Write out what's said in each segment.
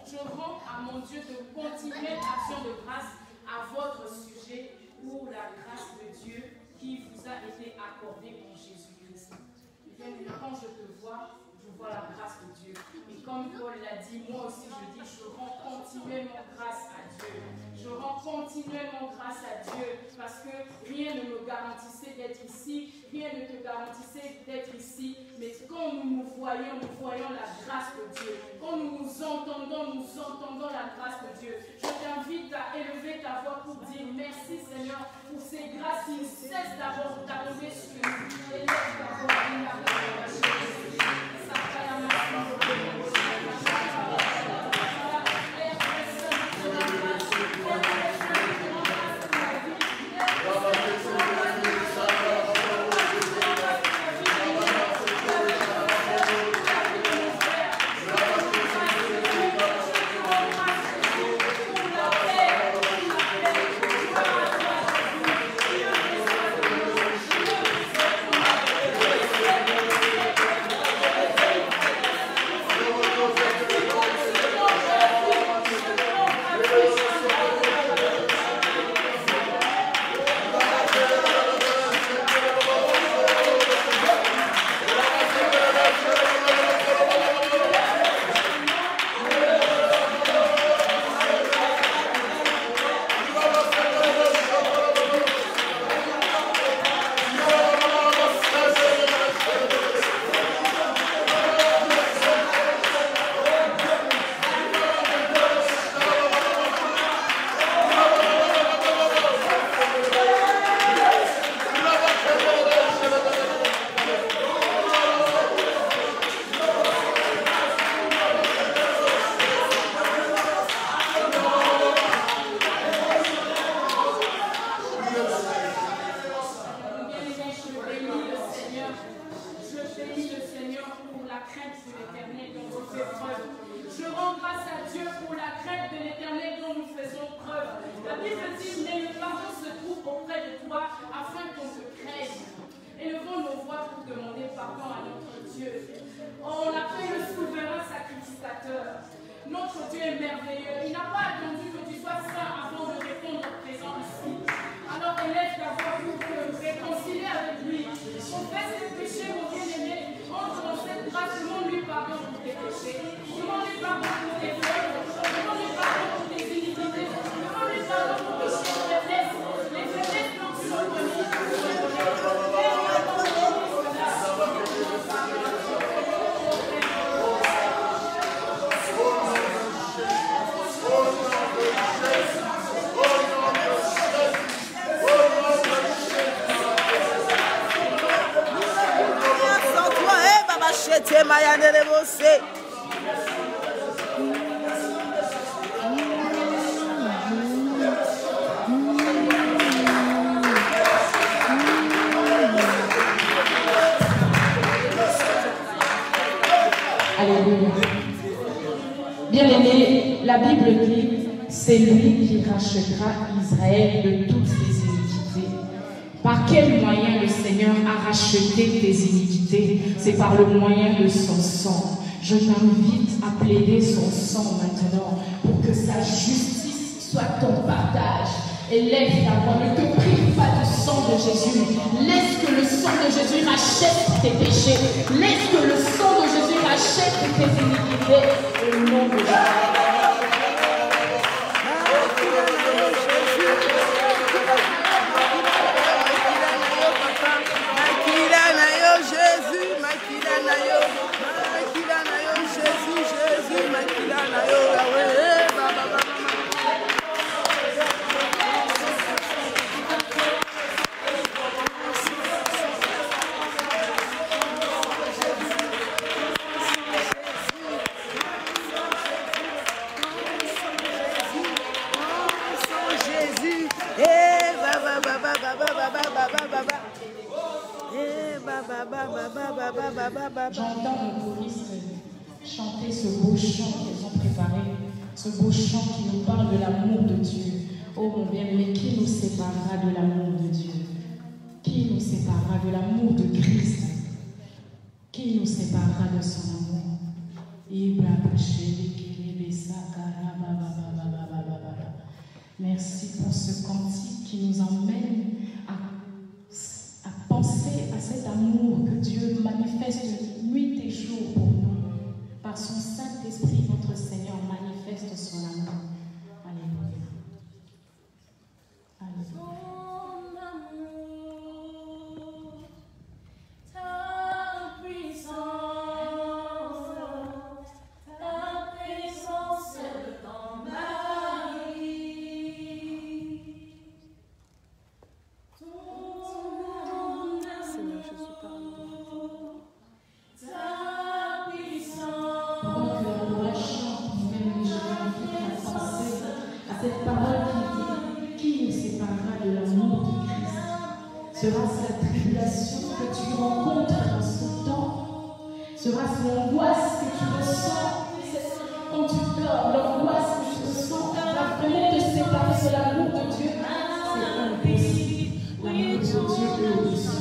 je rends à mon Dieu de continuer l'action de grâce à votre sujet pour la grâce de Dieu qui vous a été accordée en Jésus-Christ. Quand je te vois, je vois la grâce de Dieu. Et comme Paul l'a dit, moi aussi je dis, je rends continuellement grâce à Dieu. Je rends continuellement grâce à Dieu parce que rien ne me garantissait d'être ici, rien ne te garantissait d'être ici. Mais quand nous voyons la grâce de Dieu. Quand nous entendons la grâce de Dieu. Je t'invite à élever ta voix pour dire merci Seigneur pour ces grâces qui ne cessent d'arriver sur nous. Élève ta voix, Bien-aimé, la Bible dit, c'est lui qui rachètera Israël de toutes ses iniquités. Par quel moyen le Seigneur a racheté tes iniquités? C'est par le moyen de son sang. Je t'invite à plaider son sang maintenant pour que sa justice soit ton partage. Élève ta voix, ne te prive pas du sang de Jésus. Laisse que le sang de Jésus rachète tes péchés. Laisse que le sang de Jésus rachète tes iniquités. Au nom de Jésus. J'entends nos choristes chanter ce beau chant qu'ils ont préparé, ce beau chant qui nous parle de l'amour de Dieu. Oh mon bien-aimé, qui nous séparera de l'amour de Dieu? Qui nous séparera de l'amour de Christ? Qui nous séparera de son amour? Ibra Bacheli Kelebe Saka Pendant que la chorale chante, même je m'invite à penser à cette parole qui dit: qui nous séparera de l'amour de Christ? Sera-ce la tribulation que tu rencontres dans ce temps? Sera-ce l'angoisse que tu ressens quand tu dors? L'angoisse que tu ressens va vraiment te séparer de l'amour de Dieu? C'est impossible. L'amour de Dieu est au-dessus.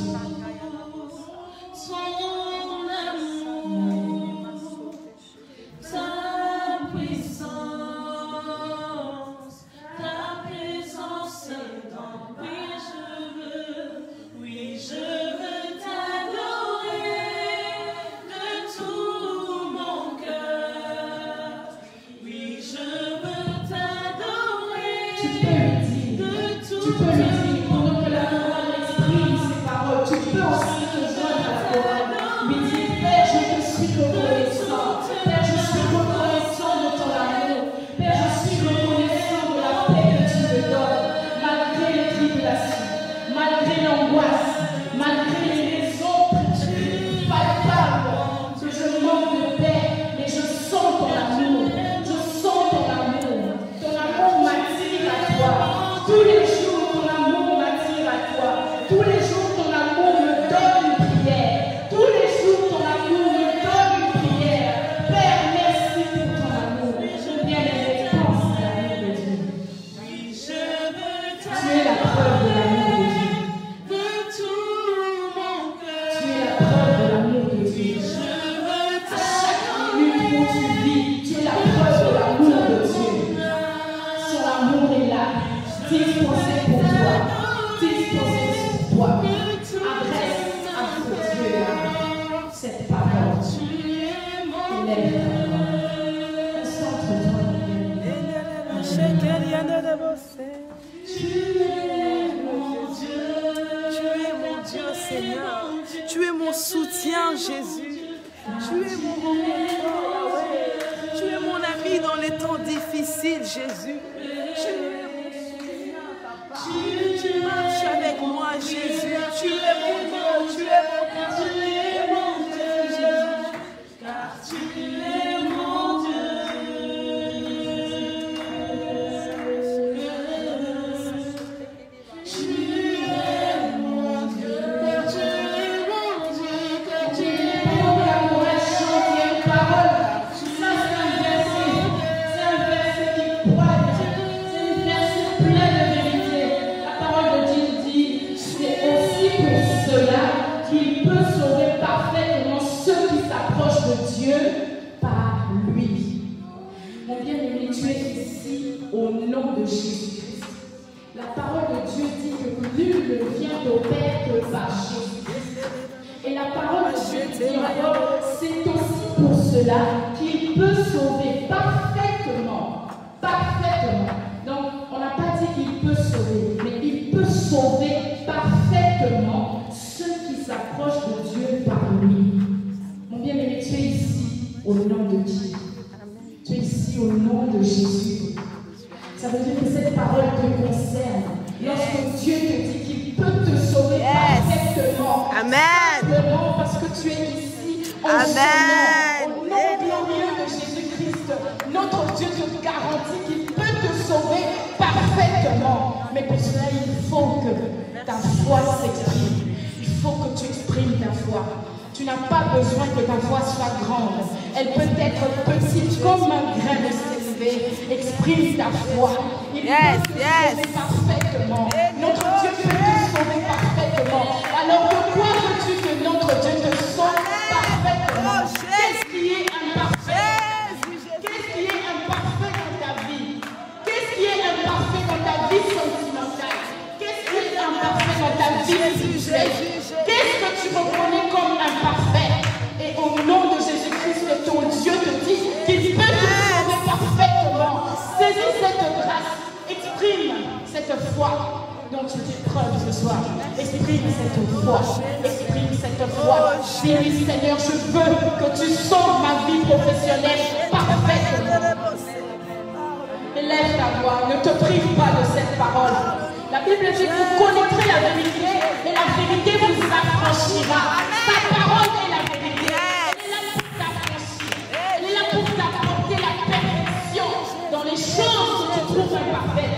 parfaite.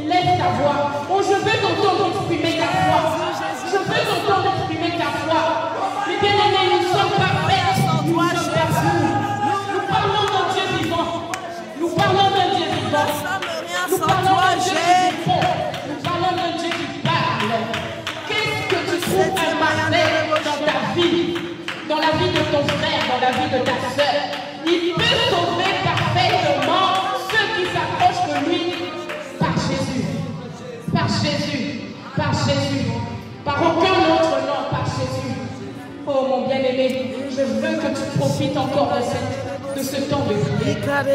Lève ta voix. Oh, je veux t'entendre exprimer ta foi. Je veux t'entendre exprimer ta foi. Les bien-aimés, nous sommes parfaits. Nous sommes parfaits. Nous parlons d'un Dieu vivant. Nous parlons d'un Dieu vivant. Nous parlons d'un Dieu qui répond. Nous parlons d'un Dieu qui parle. Qu'est-ce que tu trouves imparfait dans ta vie, dans la vie de ton frère, dans la vie de ta soeur? Il peut sauver parfaitement ceux qui s'approchent de lui par Jésus. Par Jésus. Par Jésus. Par aucun autre nom, par Jésus. Oh mon bien-aimé, je veux que tu profites encore de ce temps de prière.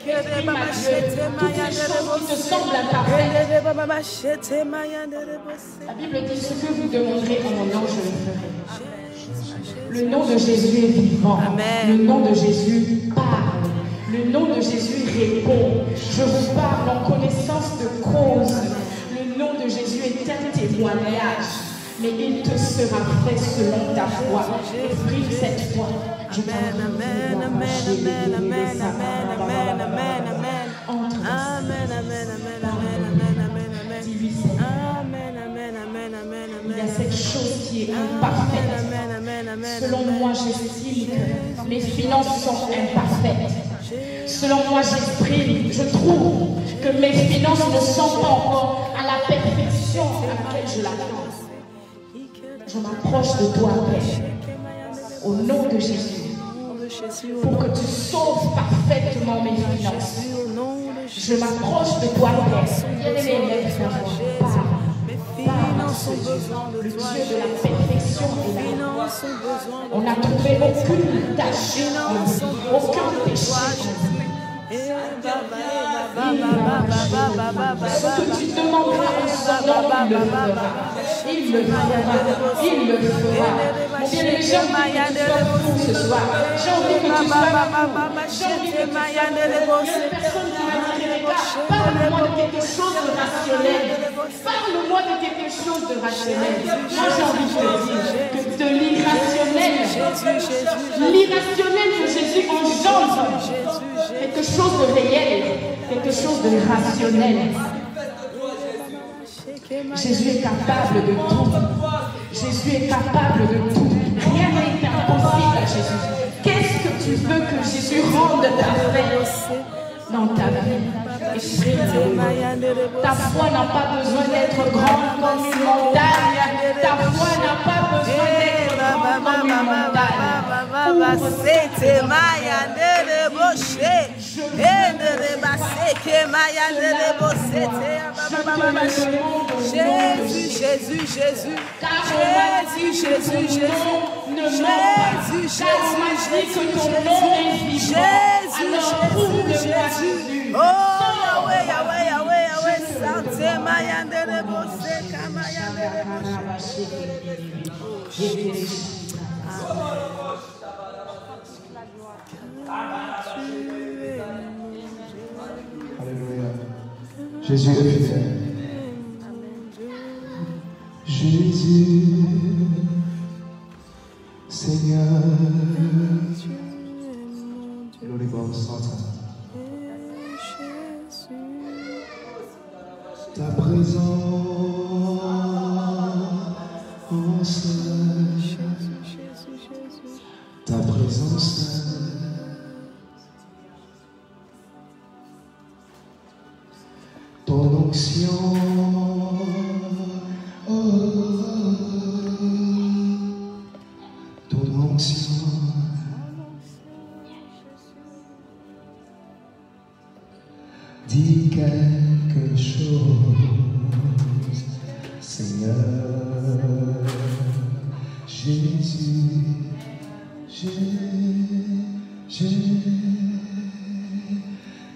Exprime à Dieu toutes les choses qui te semblent imparfaites. La Bible dit ce que vous demanderez en mon nom, je le ferai. Le nom de Jésus est vivant. Le nom de Jésus parle. Le nom de Jésus répond. Je vous parle en connaissance de cause. Le nom de Jésus est un témoignage. Mais il te sera fait selon ta foi. Exprime cette foi. Amen, amen, amen, amen, amen, amen, amen, amen. Entre. Amen, amen, amen, amen, amen, amen, amen. Amen, amen, amen, amen. Il y a cette chose qui est imparfaite. Selon moi, j'estime que mes finances sont imparfaites. Selon moi, je trouve que mes finances ne sont pas encore à la perfection à laquelle je l'attends. Je m'approche de toi, Père, au nom de Jésus, pour que tu sauves parfaitement mes finances. Je m'approche de toi, Père. Bien-aimé, lève-toi. Le Dieu de la perfection est là. On n'a trouvé aucune tâche, aucun péché. Ce que tu demanderas en son nom, il le fera. Il le fera. Mon bien-aimé, j'ai envie que tu sois fou ce soir. J'ai envie que tu sois fou. J'ai envie que tu sois fou. Il y a une personne qui m'a dit, Rebecca, parle-moi de quelque chose de rationnel. Parle-moi de quelque chose de rationnel. Moi, j'ai envie de te dire que de l'irrationnel que Jésus engendre, quelque chose de réel, quelque chose de rationnel. Jésus est capable de tout. Jésus est capable de tout. Rien n'est impossible à Jésus. Qu'est-ce que tu veux que Jésus rende parfait dans ta vie? Ta foi n'a pas besoin d'être grande comme une montagne. Ta foi n'a pas besoin d'être grande comme une montagne. Jésus, Jésus, Jésus. Jésus, Jésus, Jésus. Jésus, Jésus, Jésus, Jésus. Oh, Yahweh, Yahweh, Yahweh, Yahweh, Sante Mayandere Bose, Kamayandere Bose. Alléluia. Jésus est fidèle. Jésus, Seigneur, Holy Ghost, ta présence, ta présence, ton onction, ton onction, dis quelque chose, Seigneur, Jésus,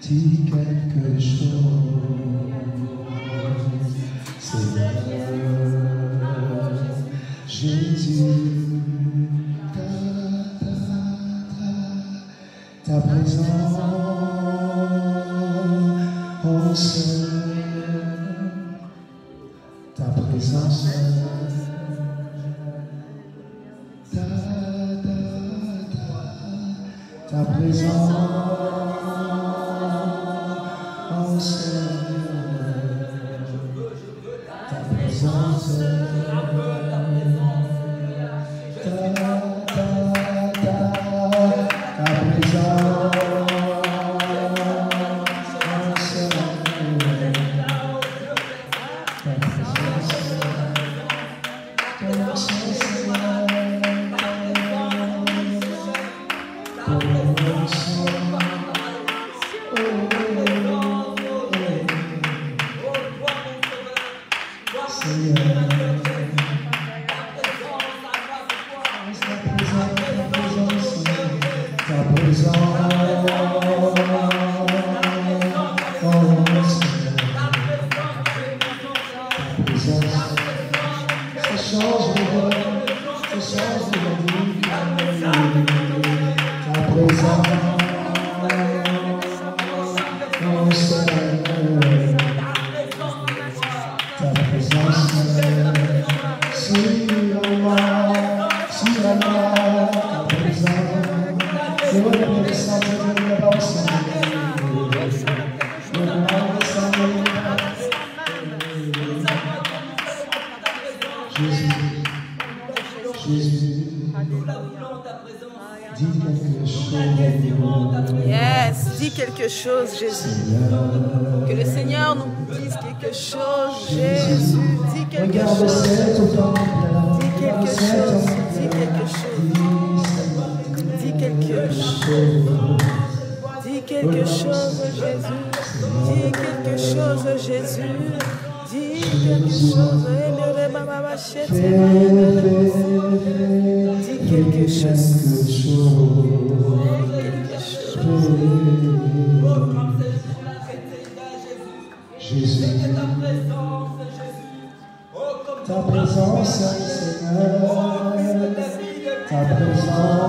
dis quelque chose, Seigneur, Jésus, ta présence, ta présence, ta présence, Yes, dis quelque chose, Jésus. Que le Seigneur nous dise quelque chose, Jésus. Dis quelque chose. Dis quelque chose. Dis quelque chose. Dis quelque chose. Dis quelque chose, Jésus. Dis quelque chose, Jésus. Dis quelque chose. Dis quelque chose. Jésus, ta présence, Seigneur, ta présence,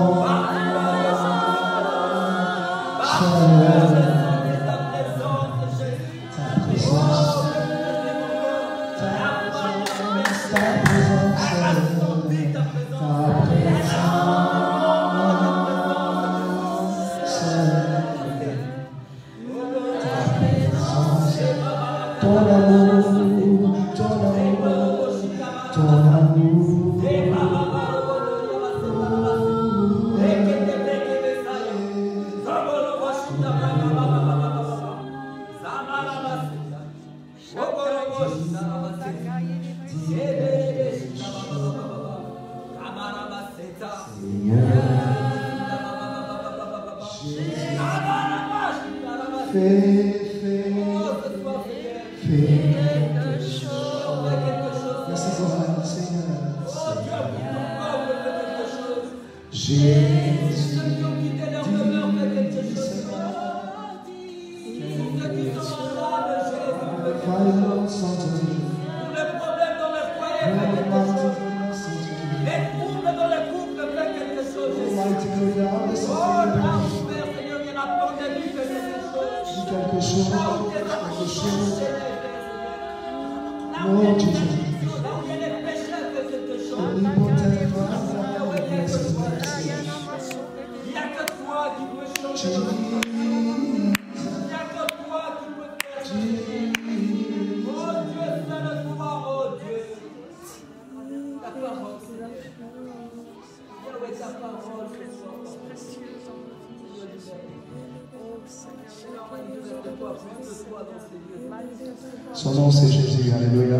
Son nom c'est Jésus, alléluia.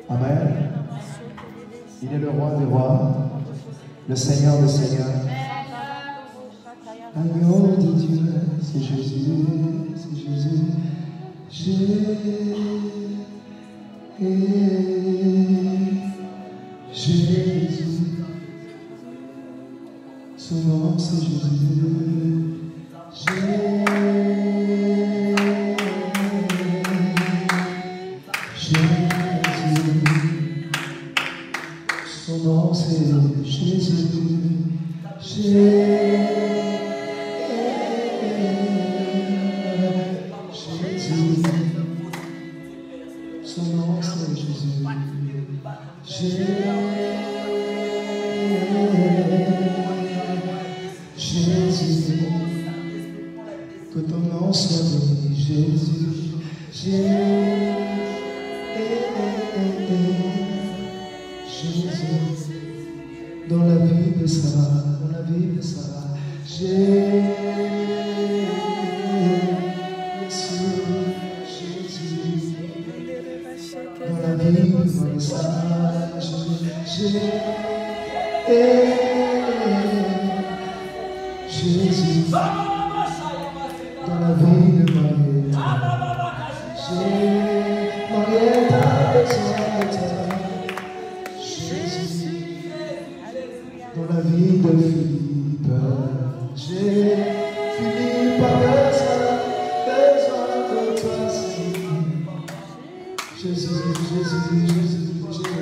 Amen. Il est le roi des rois, le Seigneur des seigneurs. Agneau de Dieu, c'est Jésus, c'est Jésus. Jésus. Son nom c'est Jésus. Son nom c'est Jésus. Jésus. Son nom c'est Jésus. Jésus. Que ton nom soit béni, Jésus. Jésus, dans la vie de Sarah, dans la vie de Sarah, Jésus, dans la vie de Sarah, dans la vie de Marietta. Marietta a besoin de toi. Jésus, dans la vie de Philippe. Philippe a besoin de toi. Jésus, Jésus, Jésus, Jésus,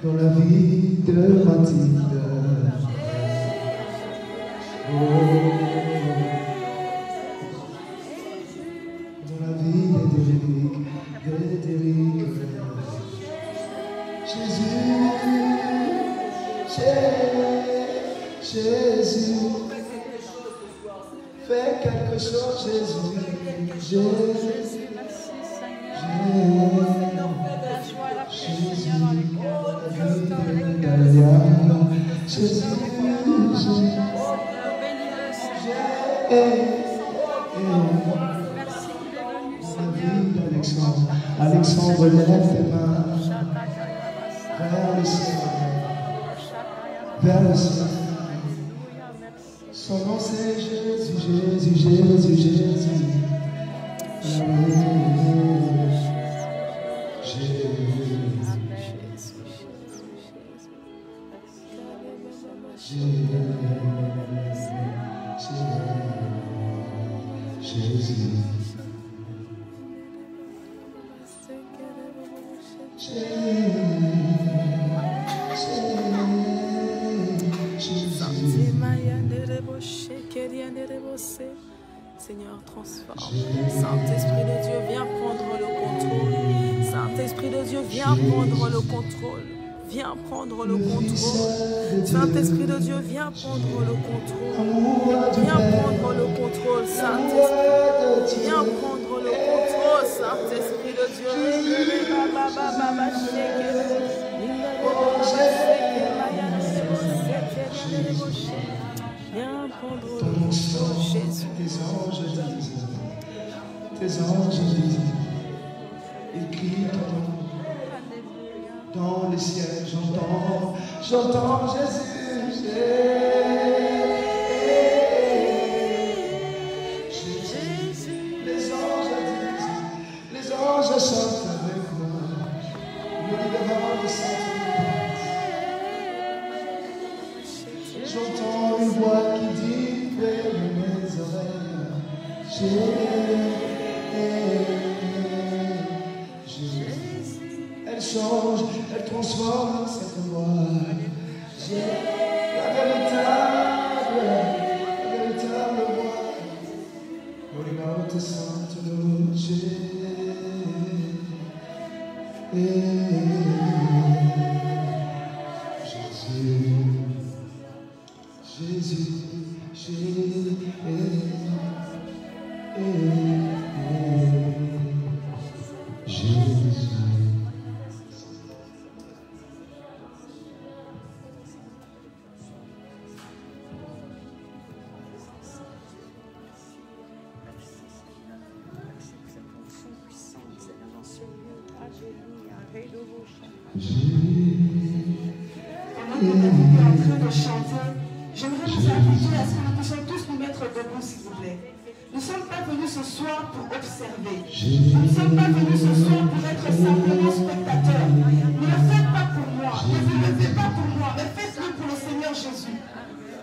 dans la vie de Mathilde. Dans la vie d'Éric. Jésus, fais quelque chose, Jésus. Alexandre, lève tes mains vers le ciel. Vers le ciel. Son nom c'est Jésus, Jésus, Jésus, Jésus. Seigneur, transforme. Saint-Esprit de Dieu, viens prendre le contrôle. Saint-Esprit de Dieu, viens prendre le contrôle. Viens prendre le contrôle. Saint-Esprit de Dieu, viens prendre le contrôle. Viens prendre le contrôle, Saint-Esprit. Viens prendre le contrôle, Saint-Esprit de Dieu. Viens prendre le contrôle, Jésus. Tes anges disent, écris ton nom dans les ciels, j'entends Jésus, Jésus. Les anges chantent avec moi, nous devant le Saint-Esprit. J'entends une voix qui dit près de mes oreilles, elle change, elle transforme cette voix. La véritable voix. Holy Mount Sainte Jésus, j'aimerais vous inviter à ce que nous puissions tous nous mettre debout, s'il vous plaît. Nous ne sommes pas venus ce soir pour observer. Nous ne sommes pas venus ce soir pour être simplement spectateurs. Ne le faites pas pour moi. Ne vous levez pas pour moi, mais faites-le pour le Seigneur Jésus.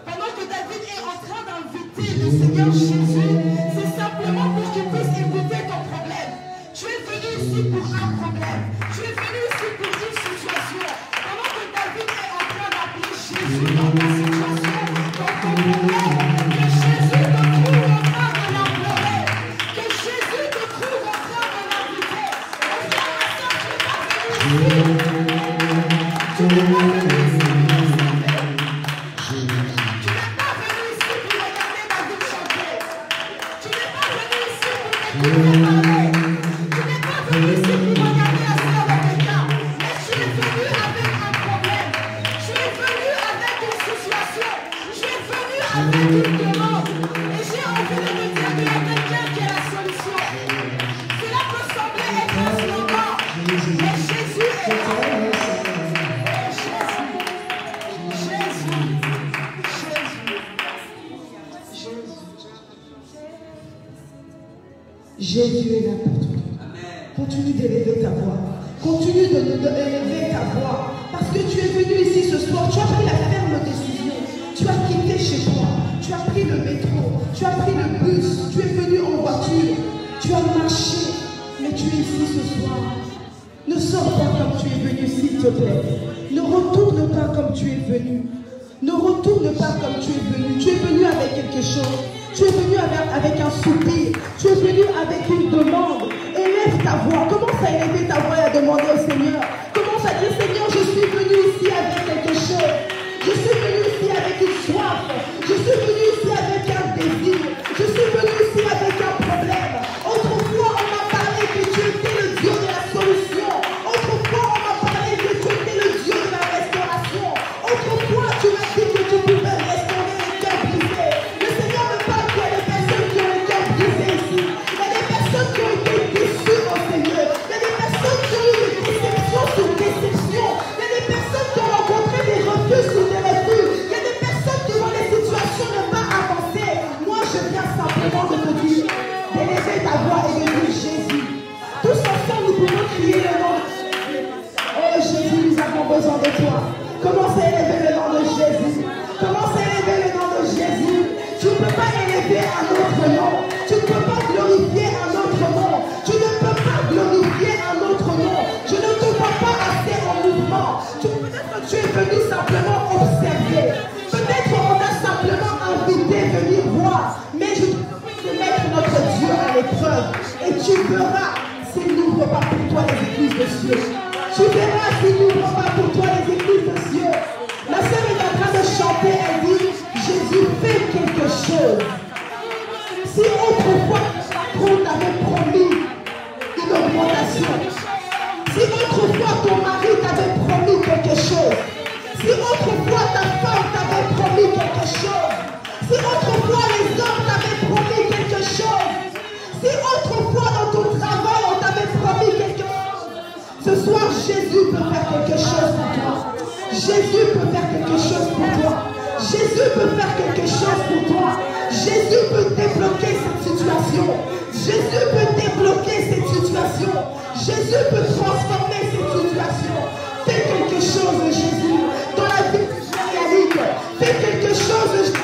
Pendant que David est en train d'inviter le Seigneur Jésus, c'est simplement pour qu'il puisse écouter ton problème. Tu es venu ici pour un problème. Tu es venu ici pour une situation. Pendant que David est en train d'appeler Jésus dans ta situation, dans ton problème, que Jésus te trouve en train de l'implorer, que Jésus te trouve en train de l'inviter. Et frère et soeur, tu n'es pas venu ici. Tu n'es pas venu ici pour observer. Tu n'es pas venu ici pour regarder David chanter. Tu n'es pas venu ici pour écouter parler. Tu n'es pas venu ici pour regarder la sœur de quelqu'un. Mais tu es venu avec un problème. Tu es venu avec une situation. Tu es venu avec une demande. Et j'ai envie de te dire qu'il y a quelqu'un qui a la solution. Cela peut sembler être un slogan, mais Jésus est là. d'élever ta voix. Continue d'élever ta voix. Parce que tu es venu ici ce soir, tu as pris la ferme décision. Tu as quitté chez toi, tu as pris le métro, tu as pris le bus, tu es venu en voiture, tu as marché, mais tu es ici ce soir. Ne sors pas comme tu es venu, s'il te plaît. Ne retourne pas comme tu es venu. Ne retourne pas comme tu es venu. Tu es venu avec quelque chose. Tu es venu avec un soupir. Tu es venu avec une demande. Élève ta voix. Commence à élever ta voix et à demander au Seigneur. Commence à dire, Seigneur, je suis venu ici avec quelque chose. Je suis venu ici avec une soif. Je suis venu ici avec un désir. Je suis venu ici avec un problème. Autrefois, on m'a parlé que tu étais le Dieu de la solution. Autrefois, on m'a parlé que tu étais le Dieu de la restauration. Autrefois, tu m'as dit que tu pouvais restaurer les cœurs brisés. Le Seigneur me parle qu'il y a des personnes qui ont les cœurs brisés ici. Il y a des personnes qui ont été déçues au Seigneur. Il y a des personnes qui ont eu des déceptions sur déceptions. Il y a des personnes qui ont rencontré des refus sur des refus. Il y a des personnes qui voient les situations ne pas avancer. Moi, je viens simplement de te dire d'élever ta voix et de dire Jésus. Tous ensemble, nous pouvons crier le nom de Jésus. Oh Jésus, nous avons besoin de toi. Commence à élever le nom de Jésus. Commence à élever le nom de Jésus. Tu ne peux pas élever un autre nom. Tu ne peux pas glorifier un autre nom. Tu ne peux pas glorifier un autre nom. Je ne te vois pas assez en mouvement. Peut-être que tu es venu simplement observer. Peut-être on t'a simplement invité à venir voir. Mais je te prie de mettre notre Dieu à l'épreuve. Et tu verras s'il n'ouvre pas pour toi les églises de cieux. Tu verras s'il n'ouvre pas pour toi les églises de cieux. La sœur est en train de chanter, elle dit, Jésus fait quelque chose. Si autrefois ton patron t'avait promis une augmentation, si autrefois ton mari t'avait promis quelque chose, si autrefois ta femme t'avait promis quelque chose, si autrefois les hommes t'avaient promis quelque chose, si autrefois dans ton travail on t'avait promis quelque chose, ce soir Jésus peut faire quelque chose pour toi. Jésus peut faire quelque chose pour toi. Jésus peut faire quelque chose pour toi. Jésus peut débloquer cette situation. Jésus peut débloquer cette situation. Jésus peut transformer cette situation. Fais quelque chose, Jésus, dans la vie de Jérémique. Fais quelque chose, Jésus,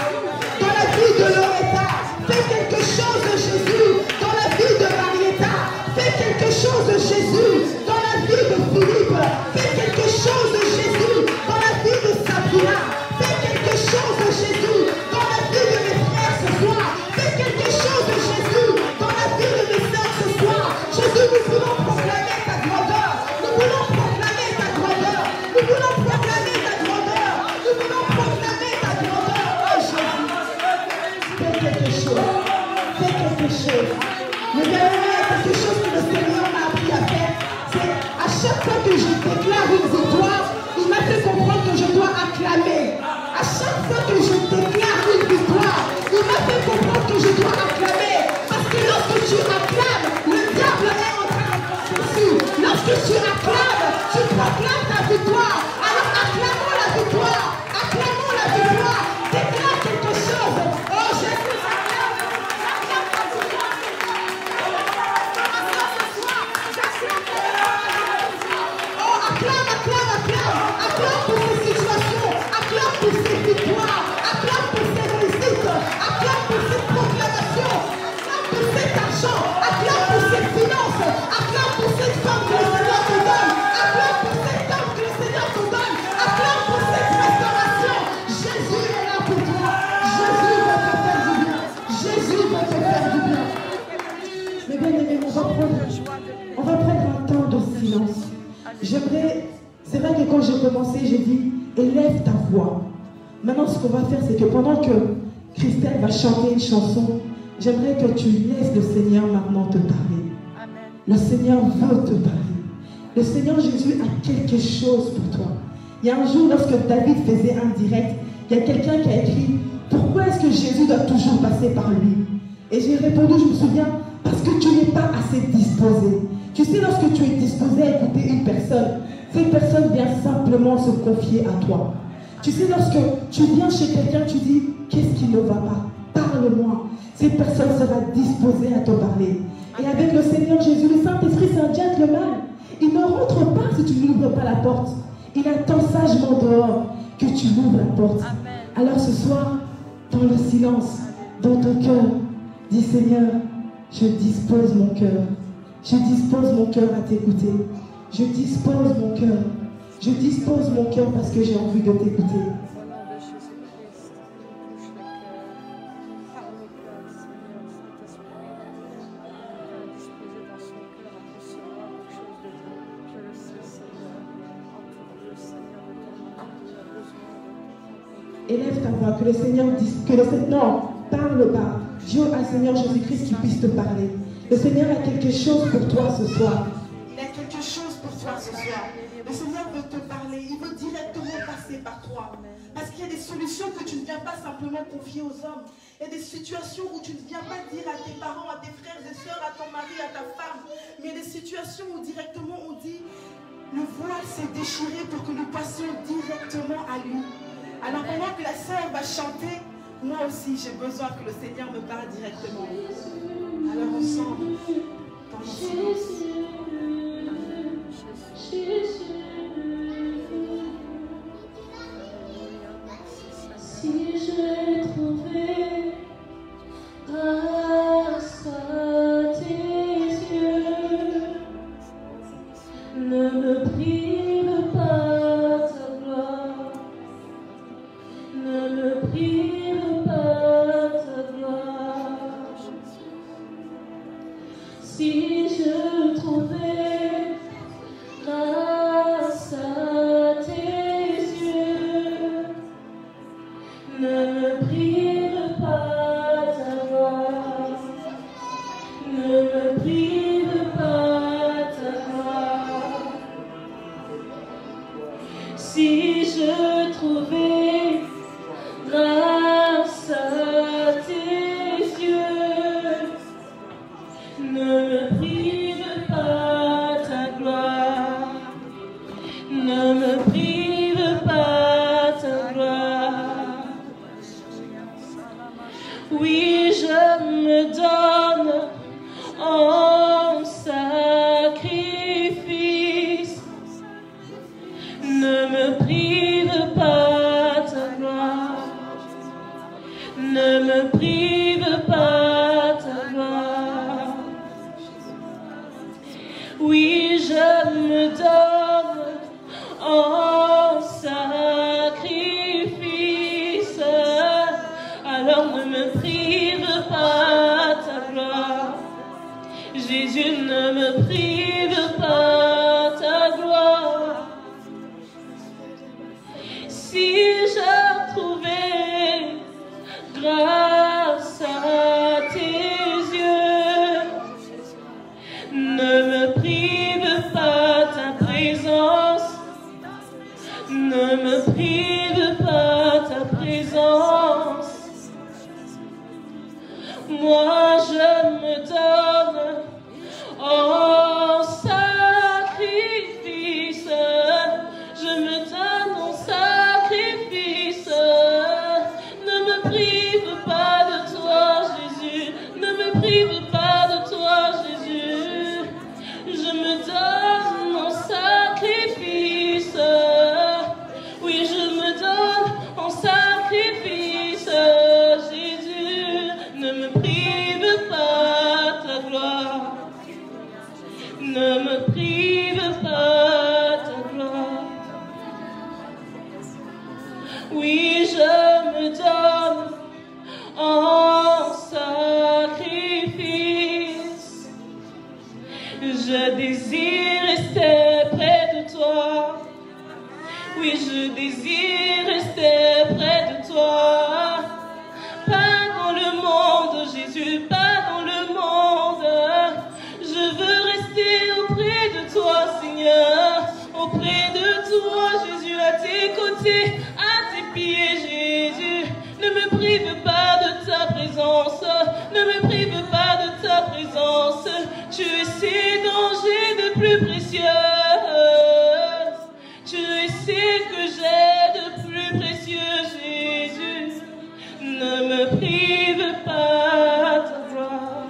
dans la vie de Loretta. Fais quelque chose, Jésus, dans la vie de Marietta. Fais quelque chose, Jésus, dans la vie de Philippe. Fais quelque chose, Jésus, dans la vie de Sabrina. Fais quelque chose, Jésus, dans la vie de mes frères ce soir. Fais quelque chose, Jésus, dans la vie de mes sœurs ce soir. Jésus, nous voulons proclamer ta grandeur. Nous voulons proclamer ta grandeur. Nous voulons proclamer ta grandeur. Nous voulons proclamer ta grandeur. Oh Jésus, fais quelque chose. Fais quelque chose. Le dernier, quelque chose que le Seigneur m'a appris à faire, c'est à chaque fois que je déclare une victoire, il m'a fait comprendre que je dois acclamer. À chaque fois que je déclare une victoire, il m'a fait comprendre que je dois acclamer. Parce que lorsque tu acclames, le diable est en train de te dessus. Lorsque tu acclames, tu proclames ta victoire. Alors acclamons la victoire. Acclamons la victoire. Déclare quelque chose. Oh Jésus, acclame. Acclame ta victoire. Oh, acclame, acclame, acclame. Acclame pour ces situations. Acclame pour ces victoires. Acclame pour ces réussites. Acclame pour cette proclamation. Acclame pour cet argent. Acclame pour cette finance. Acclame pour cette femme que le Seigneur te donne. Acclame pour cet homme que le Seigneur te donne. Acclame pour cette restauration. Jésus est là pour toi. Jésus va te faire du bien. Jésus va te faire du bien. Mais bien aimé, on va prendre un temps de silence. J'aimerais, c'est vrai que quand j'ai commencé, j'ai dit, élève ta voix. Maintenant, ce qu'on va faire, c'est que pendant que Christelle va chanter une chanson, j'aimerais que tu laisses le Seigneur maintenant te parler. Amen. Le Seigneur veut te parler. Le Seigneur Jésus a quelque chose pour toi. Il y a un jour, lorsque David faisait un direct, il y a quelqu'un qui a écrit, pourquoi est-ce que Jésus doit toujours passer par lui? Et j'ai répondu, je me souviens, parce que tu n'es pas assez disposé. Tu sais, lorsque tu es disposé à écouter une personne, cette personne vient simplement se confier à toi. Tu sais, lorsque tu viens chez quelqu'un, tu dis, qu'est-ce qui ne va pas? Parle-moi. Cette personne sera disposée à te parler. Et avec le Seigneur Jésus, le Saint-Esprit, c'est un gentleman. Il ne rentre pas si tu n'ouvres pas la porte. Il attend sagement dehors que tu ouvres la porte. Amen. Alors ce soir, dans le silence, dans ton cœur, dis Seigneur, je dispose mon cœur. Je dispose mon cœur à t'écouter. Je dispose mon cœur. Je dispose mon cœur parce que j'ai envie de t'écouter. Élève ta voix, que le Seigneur dise, non, parle pas. Dis au Seigneur Jésus-Christ qui puisse te parler. Le Seigneur a quelque chose pour toi ce soir. Il a quelque chose pour toi ce soir. Le Seigneur veut te parler, il veut directement passer par toi. Parce qu'il y a des solutions que tu ne viens pas simplement confier aux hommes. Il y a des situations où tu ne viens pas dire à tes parents, à tes frères et sœurs, à ton mari, à ta femme. Mais il y a des situations où directement on dit, le voile s'est déchiré pour que nous passions directement à lui. Alors pendant que la sœur va chanter, moi aussi j'ai besoin que le Seigneur me parle directement. Alors ensemble, dans le silence. Si j'ai trouvé grâce à tes yeux, ne me prive pas ta gloire, ne me prive pas ta gloire. Si je trouvais grâce à tes yeux, ne me prive pas ta gloire, ne me prive pas ta gloire. Si je trouvais grâce à tes yeux, ne me prive pas ta gloire, ne me prive pas ta gloire. Oui, je me donne en sacrifice, ne me prive pas ta gloire, ne me prive pas ta gloire. Oui, je me donne en sacrifice, alors ne me prive pas ta gloire. Jésus, ne me prive pas ta gloire. Si je trouvais grâce à tes yeux, ne me prive pas ta présence, ne me prive pas ta présence. Moi je me donne en sacrifice, je me donne en sacrifice. Ne me prive pas de toi Jésus, ne me prive pas de toi Jésus. Je me donne en sacrifice, oui je me donne en sacrifice. Jésus, ne me prive pas ta gloire, ne me prive pas ta gloire. Oui, je me donne en sacrifice. Je désire rester près de toi. Oui, je désire rester près de toi. Pas dans le monde, Jésus, pas dans le monde. Je veux rester auprès de toi, Seigneur. Auprès de toi, Jésus, à tes côtés, à tes pieds, Jésus. Ne me prive pas de ta présence, ne me prive pas de ta présence. Tu es ces dangers de plus précieux. Tu es ce que j'ai de plus précieux, Jésus. Ne me prive pas ta gloire,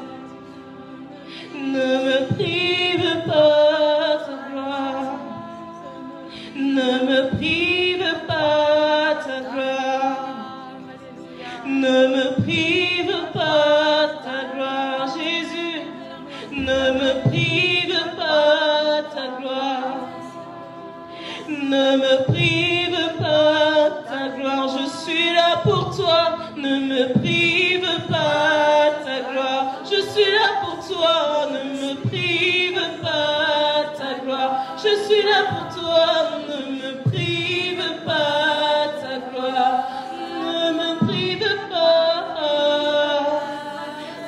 Ne me prive pas de ta gloire, je suis là pour toi. Ne me prive pas de ta gloire, je suis là pour toi. Ne me prive pas de ta gloire, je suis là pour toi. Ne me prive pas de ta gloire, ne me prive pas.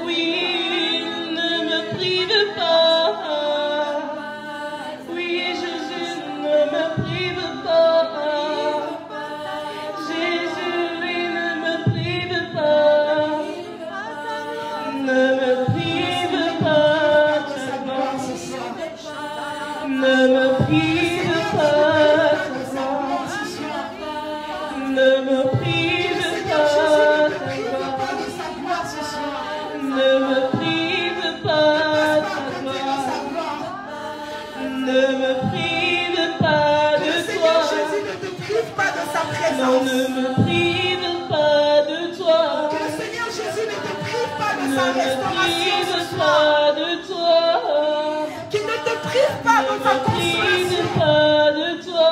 Oui, ne me prive pas. Oui, Jésus, ne me prive pas. Jésus, oui, ne me prive pas. Ne me prive pas de ta gloire. Ne me prive pas de ta gloire. Ne me prive pas de ta gloire. Ne me prive pas de ta gloire. Ne me prive pas de toi. Jésus ne te prive pas de sa présence. Non, ne me prive pas de toi. Que le Seigneur Jésus ne te prive pas de Ne sa me restauration ce prive soir. pas de toi. Qu'il ne te prive pas de ta Ne me prive consolation. pas de toi.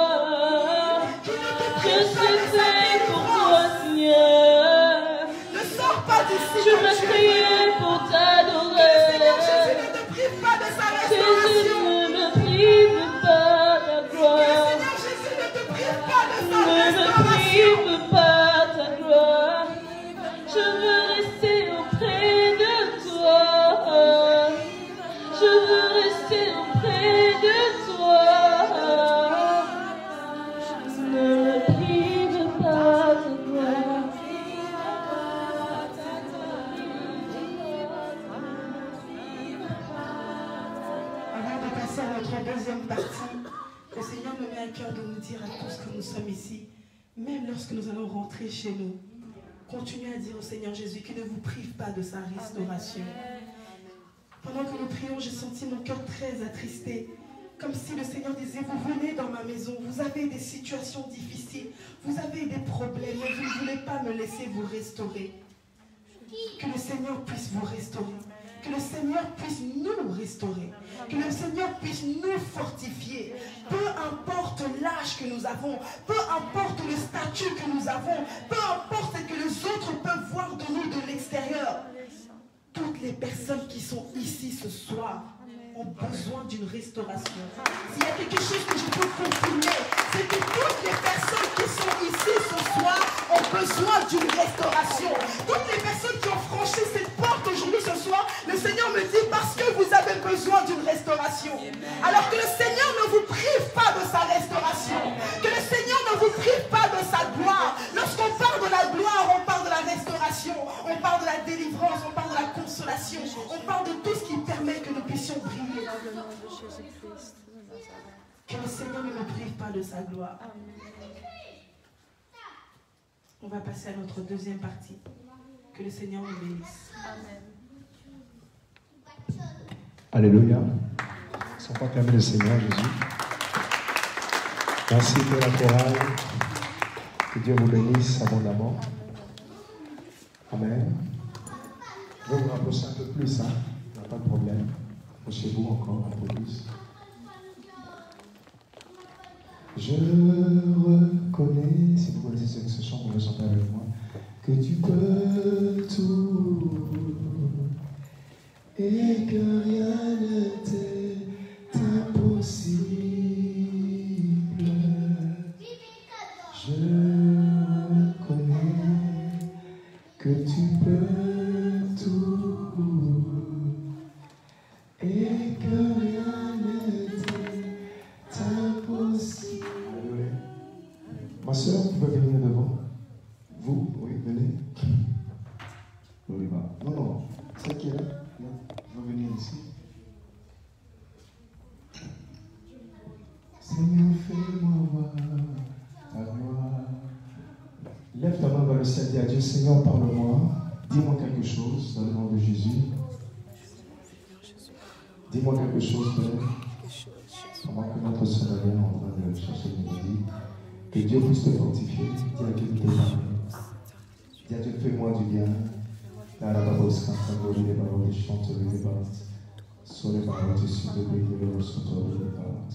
Qu'il ne te Je prive pas suis de sa fait pour toi, délivrance. Seigneur. Ne sors pas d'ici. Je comme m'ai tu es. prié pour Que le t'adorer. Seigneur Jésus ne te prive pas de sa Jésus, restauration. ne me prive pas de ta Que le gloire. Seigneur Jésus ne te prive pas de sa Ne me restauration. prive pas de ta gloire. Je veux rester auprès de toi. Je veux rester auprès de toi. Ne me prive pas de ta gloire. Avant de passer à notre deuxième partie, le Seigneur me met à cœur de nous dire à tous que nous sommes ici, même lorsque nous allons rentrer chez nous, continuez à dire au Seigneur Jésus qu'il ne vous prive pas de sa restauration. Pendant que nous prions, j'ai senti mon cœur très attristé, comme si le Seigneur disait, vous venez dans ma maison, vous avez des situations difficiles, vous avez des problèmes, mais vous ne voulez pas me laisser vous restaurer. Que le Seigneur puisse vous restaurer. Que le Seigneur puisse nous restaurer. Que le Seigneur puisse nous fortifier. Peu importe l'âge que nous avons, peu importe le statut que nous avons, peu importe ce que les autres peuvent voir de nous de l'extérieur. Toutes les personnes qui sont ici ce soir ont besoin d'une restauration. S'il y a quelque chose que je peux confirmer, c'est que toutes les personnes qui sont ici ce soir ont besoin d'une restauration. Toutes les personnes qui ont franchi cette porte aujourd'hui ce soir, le Seigneur me dit parce que vous avez besoin d'une restauration. Alors que le Seigneur ne vous prive pas de sa restauration. Que le Seigneur ne vous prive pas de sa gloire. Lorsqu'on parle de la gloire, on parle de la restauration, on parle de la délivrance, on parle de la consolation, on parle de tout ce qui permet que nous puissions briller. Que le Seigneur ne nous prive pas de sa gloire. On va passer à notre deuxième partie. Que le Seigneur nous bénisse. Alléluia. Sans pas acclamer le Seigneur Jésus. Merci pour la chorale. Que Dieu vous bénisse abondamment. Amen. Je vais vous rapprocher un peu plus, hein. Il n'y a pas de problème. Approchez-vous encore un peu plus. Je reconnais, si vous connaissez ce chant, vous le chantez avec moi, que tu peux tout et que rien ne t'est impossible. Je reconnais que tu peux tout et que rien ne t'est impossible. Alléluia. Ma soeur, tu peux venir devant? Vous, oui, venez. Non, non, celle qui est là, je veux venir ici. Seigneur, fais-moi voir ta gloire. Lève ta main vers le ciel, dis à Dieu, Seigneur, parle-moi. Dis-moi quelque chose dans le nom de Jésus. Dis-moi quelque chose, Père. Pendant que notre sœur est en train de chercher une mélodie. Que Dieu puisse te fortifier. Dis à Dieu de te parler. Dis à Dieu, fais-moi du bien. La babos cantando les paroles des chanteurs des battes. Sur les paroles du sud de l'île de l'eau, sur les paroles.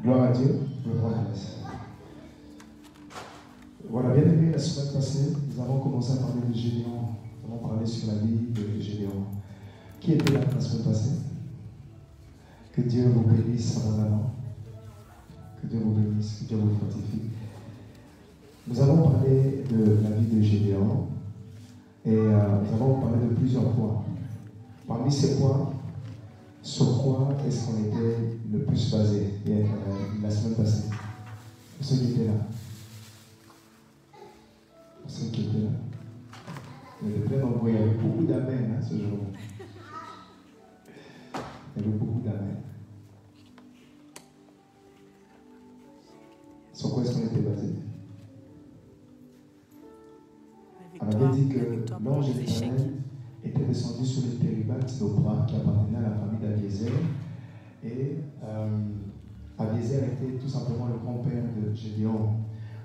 Gloire à Dieu, le roi de grâce. Voilà, bien aimé, la semaine passée, nous avons commencé à parler de Gédéon. Nous avons parlé sur la vie de Gédéon. Qui était là la semaine passée? Que Dieu vous bénisse abondamment. Que Dieu vous bénisse, que Dieu vous fortifie. Nous avons parlé de la vie de Gédéon et nous avons parlé de plusieurs points. Parmi ces points, sur quoi est-ce qu'on était le plus basé la semaine passée? Pour ceux qui étaient là. Pour ceux qui étaient là. Il y avait plein d'endroits, il y avait beaucoup d'amen ce jour. Il y avait beaucoup d'amen. Sur quoi est-ce qu'on était basé? On avait dit que l'ange éternel était descendu sur les térébintes d'Opra qui appartenaient à la famille d'Abiezer. Et Abiezer était tout simplement le grand-père de Gédéon.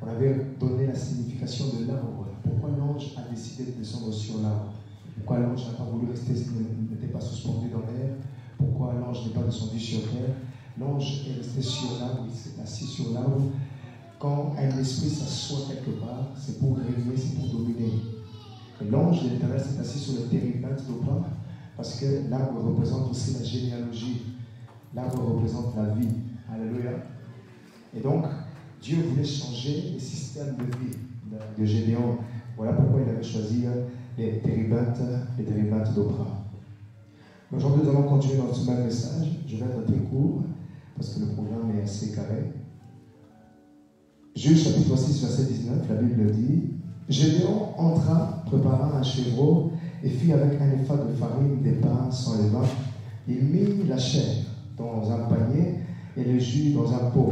On avait donné la signification de l'arbre. Pourquoi l'ange a décidé de descendre sur l'arbre? Pourquoi l'ange n'a pas voulu rester, n'était pas suspendu dans l'air? Pourquoi l'ange n'est pas descendu sur terre? L'ange est resté sur l'arbre, il s'est assis sur l'arbre. Quand un esprit s'assoit quelque part, c'est pour régner, c'est pour dominer. Et l'ange de l'Éternel s'est assis sur le térébinthe d'Opra parce que l'arbre représente aussi la généalogie. L'arbre représente la vie. Alléluia. Et donc, Dieu voulait changer le système de vie de Gédéon. Voilà pourquoi il avait choisi les térébintes d'Opra. Aujourd'hui, nous allons continuer dans ce même message. Je vais être très court parce que le programme est assez carré. Juge chapitre 6, verset 19, la Bible dit: Gédéon entra, prépara un chevreau et fit avec un épha de farine des pains sans levain. Il mit la chair dans un panier et le jus dans un pot.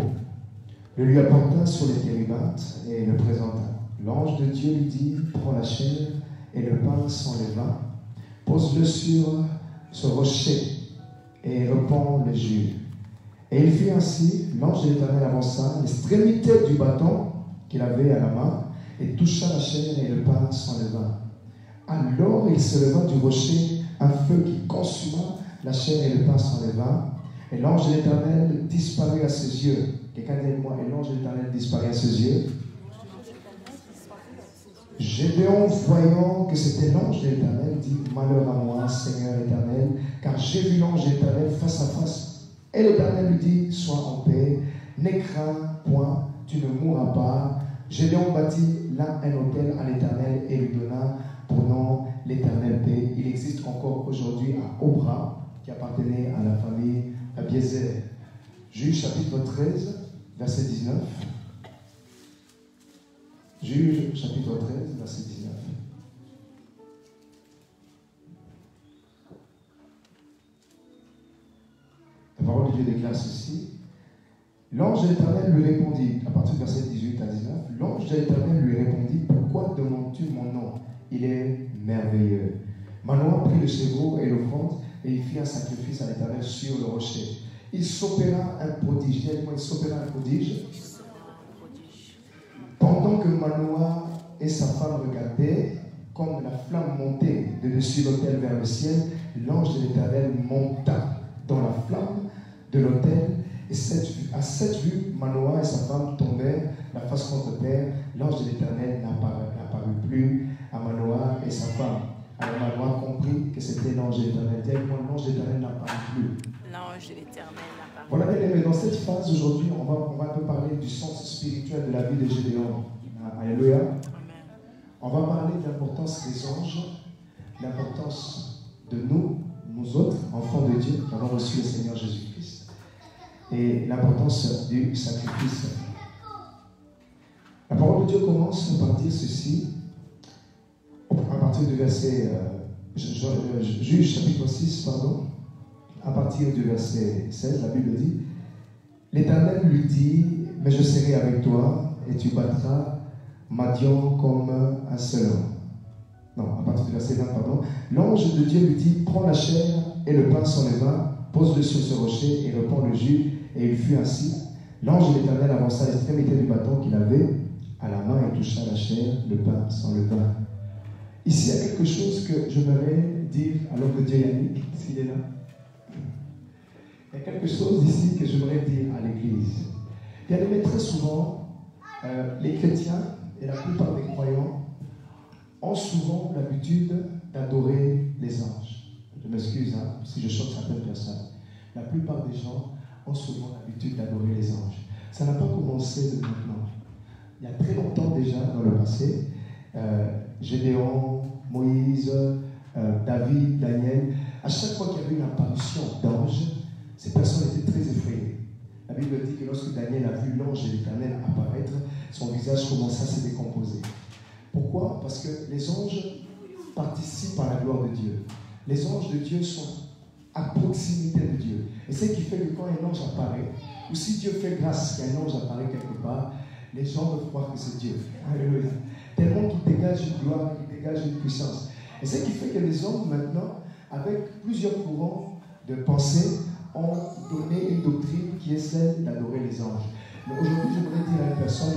Le lui apporta sur les térébintes et le présenta. L'ange de Dieu lui dit: prends la chair et le pain sans levain, pose-le sur ce rocher et répands le jus. Et il fit ainsi. L'ange de l'Éternel avança l'extrémité du bâton qu'il avait à la main et toucha la chair et le pain sans levain. Alors il se leva du rocher un feu qui consuma la chair et le pain sans levain. Et l'ange de l'Éternel disparut à ses yeux. Quelqu'un dit avec moi: et l'ange de l'Éternel disparut à ses yeux. Gédéon, voyant que c'était l'ange de l'Éternel, dit: malheur à moi, Seigneur éternel, car j'ai vu l'ange de l'Éternel face à face. Et l'Éternel lui dit: sois en paix, ne crains point, tu ne mourras pas. Gédéon bâtit là un autel à l'Éternel et lui donna pour nom l'Éternel paix. Il existe encore aujourd'hui à Opra, qui appartenait à la famille Abiezer. Juge chapitre 13, verset 19. Juge chapitre 13, verset 19. La parole de Dieu déclare ceci. L'ange de l'Éternel lui répondit, à partir du verset 18 à 19, l'ange de l'Éternel lui répondit: pourquoi demandes-tu mon nom? Il est merveilleux. Manoah prit le chevreau et l'offrande et il fit un sacrifice à l'Éternel sur le rocher. Il s'opéra un prodige. Dis-moi, il s'opéra un prodige. Pendant que Manoah et sa femme regardaient, comme la flamme montait de dessus l'autel vers le ciel, l'ange de l'Éternel monta dans la flamme de l'autel, et à cette vue, Manoah et sa femme tombèrent la face contre terre. L'ange de l'Éternel n'apparut plus à Manoah et sa femme. Alors Manoah comprit que c'était l'ange de l'Éternel. Dis avec moi: l'ange de l'Éternel n'apparut plus. L'ange de l'Éternel n'apparut. Voilà, bien aimé, dans cette phase aujourd'hui, on va un peu parler du sens spirituel de la vie de Gédéon. Alléluia. Amen. On va parler de l'importance des anges, l'importance de nous autres, enfants de Dieu, qui avons reçu le Seigneur Jésus-Christ, et l'importance du sacrifice. La parole de Dieu commence par dire ceci, à partir du verset, Juge chapitre 6, pardon, à partir du verset 16, la Bible dit: l'Éternel lui dit: mais je serai avec toi, et tu battras Madian comme un seul homme. Non, à partir du verset 20, pardon. L'ange de Dieu lui dit: prends la chair et le pain sans levain, pose-le sur ce rocher et répands le jus. Et il fut ainsi. L'ange de l'Éternel avança à l'extrémité du bâton qu'il avait à la main et toucha la chair, le pain sans levain. Ici, il y a quelque chose que je voudrais dire à l'homme de Dieu Yannick, s'il est là. Il y a quelque chose ici que je voudrais dire à l'Église. Bien aimé, très souvent, les chrétiens et la plupart des croyants ont souvent l'habitude d'adorer les anges. Je m'excuse si je choque certaines personnes. La plupart des gens ont souvent l'habitude d'adorer les anges. Ça n'a pas commencé de maintenant. Il y a très longtemps déjà, dans le passé, Gédéon, Moïse, David, Daniel, à chaque fois qu'il y avait une apparition d'ange, ces personnes étaient très effrayées. La Bible dit que lorsque Daniel a vu l'ange de l'Éternel apparaître, son visage commença à se décomposer. Pourquoi? Parce que les anges participent à la gloire de Dieu. Les anges de Dieu sont à proximité de Dieu. Et c'est ce qui fait que quand un ange apparaît, ou si Dieu fait grâce qu'un ange apparaît quelque part, les gens veulent croire que c'est Dieu. Alléluia. Tellement qu'il dégage une gloire, qu'il dégage une puissance. Et c'est ce qui fait que les hommes maintenant, avec plusieurs courants de pensée, ont donné une doctrine qui est celle d'adorer les anges. Mais aujourd'hui, je voudrais dire à une personne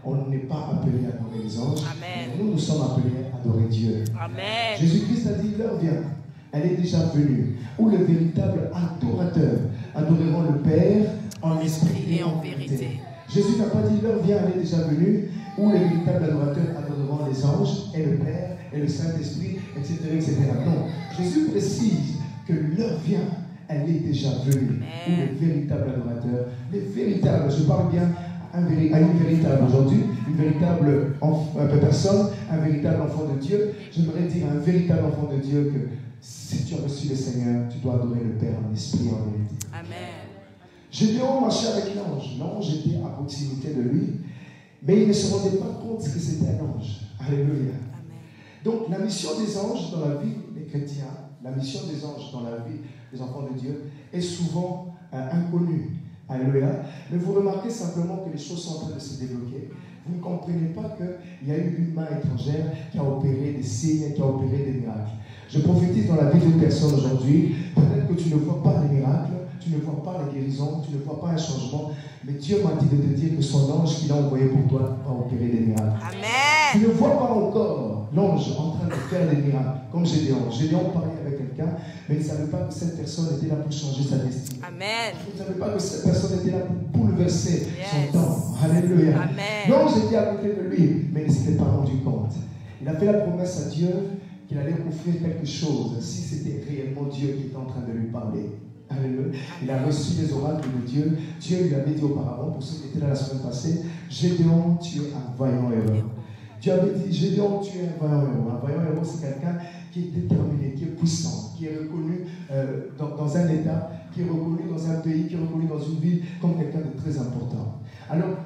qu'on n'est pas appelé à adorer les anges. Amen. Mais nous sommes appelés à adorer Dieu. Amen. Jésus-Christ a dit, l'heure vient, elle est déjà venue, où le véritable adorateur adoreront le Père en esprit et en vérité. Jésus n'a pas dit, l'heure vient, elle est déjà venue, où les véritables adorateurs adoreront les anges et le Père et le Saint-Esprit, etc., etc. Non, Jésus précise que l'heure vient, elle est déjà venue, où les véritables adorateurs, les véritables, je parle bien à une véritable aujourd'hui, une véritable personne, un véritable enfant de Dieu. J'aimerais dire à un véritable enfant de Dieu que si tu as reçu le Seigneur, tu dois adorer le Père en esprit et en vérité. Amen. Gédéon marchait avec l'ange. L'ange était à proximité de lui, mais il ne se rendait pas compte que c'était un ange. Alléluia. Amen. Donc la mission des anges dans la vie des chrétiens, la mission des anges dans la vie des enfants de Dieu est souvent inconnue. Alléluia. Mais vous remarquez simplement que les choses sont en train de se débloquer. Vous ne comprenez pas qu'il y a eu une main étrangère qui a opéré des signes, qui a opéré des miracles. Je prophétise dans la vie d'une personne aujourd'hui. Peut-être que tu ne vois pas les miracles, tu ne vois pas la guérison, tu ne vois pas un changement, mais Dieu m'a dit de te dire que son ange qu'il a envoyé pour toi va opérer des miracles. Amen. Tu ne vois pas encore l'ange en train de faire des miracles, comme Gédéon. Gédéon parlait avec quelqu'un, mais il ne savait pas que cette personne était là pour changer sa destinée. Amen. Il ne savait pas que cette personne était là pour bouleverser son temps. Alléluia. Amen. L'ange était à côté de lui, mais il ne s'était pas rendu compte. Il a fait la promesse à Dieu qu'il allait offrir quelque chose si c'était réellement Dieu qui était en train de lui parler. Alléluia. Il a reçu les oracles de Dieu. Dieu lui avait dit auparavant, pour ceux qui étaient là la semaine passée, Gédéon, tu es un vaillant héros. Dieu avait dit, Gédéon, tu es un vaillant héros. Un vaillant héros, c'est quelqu'un qui est déterminé, qui est puissant, qui est reconnu dans un État, qui est reconnu dans un pays, qui est reconnu dans une ville comme quelqu'un de très important. Alors,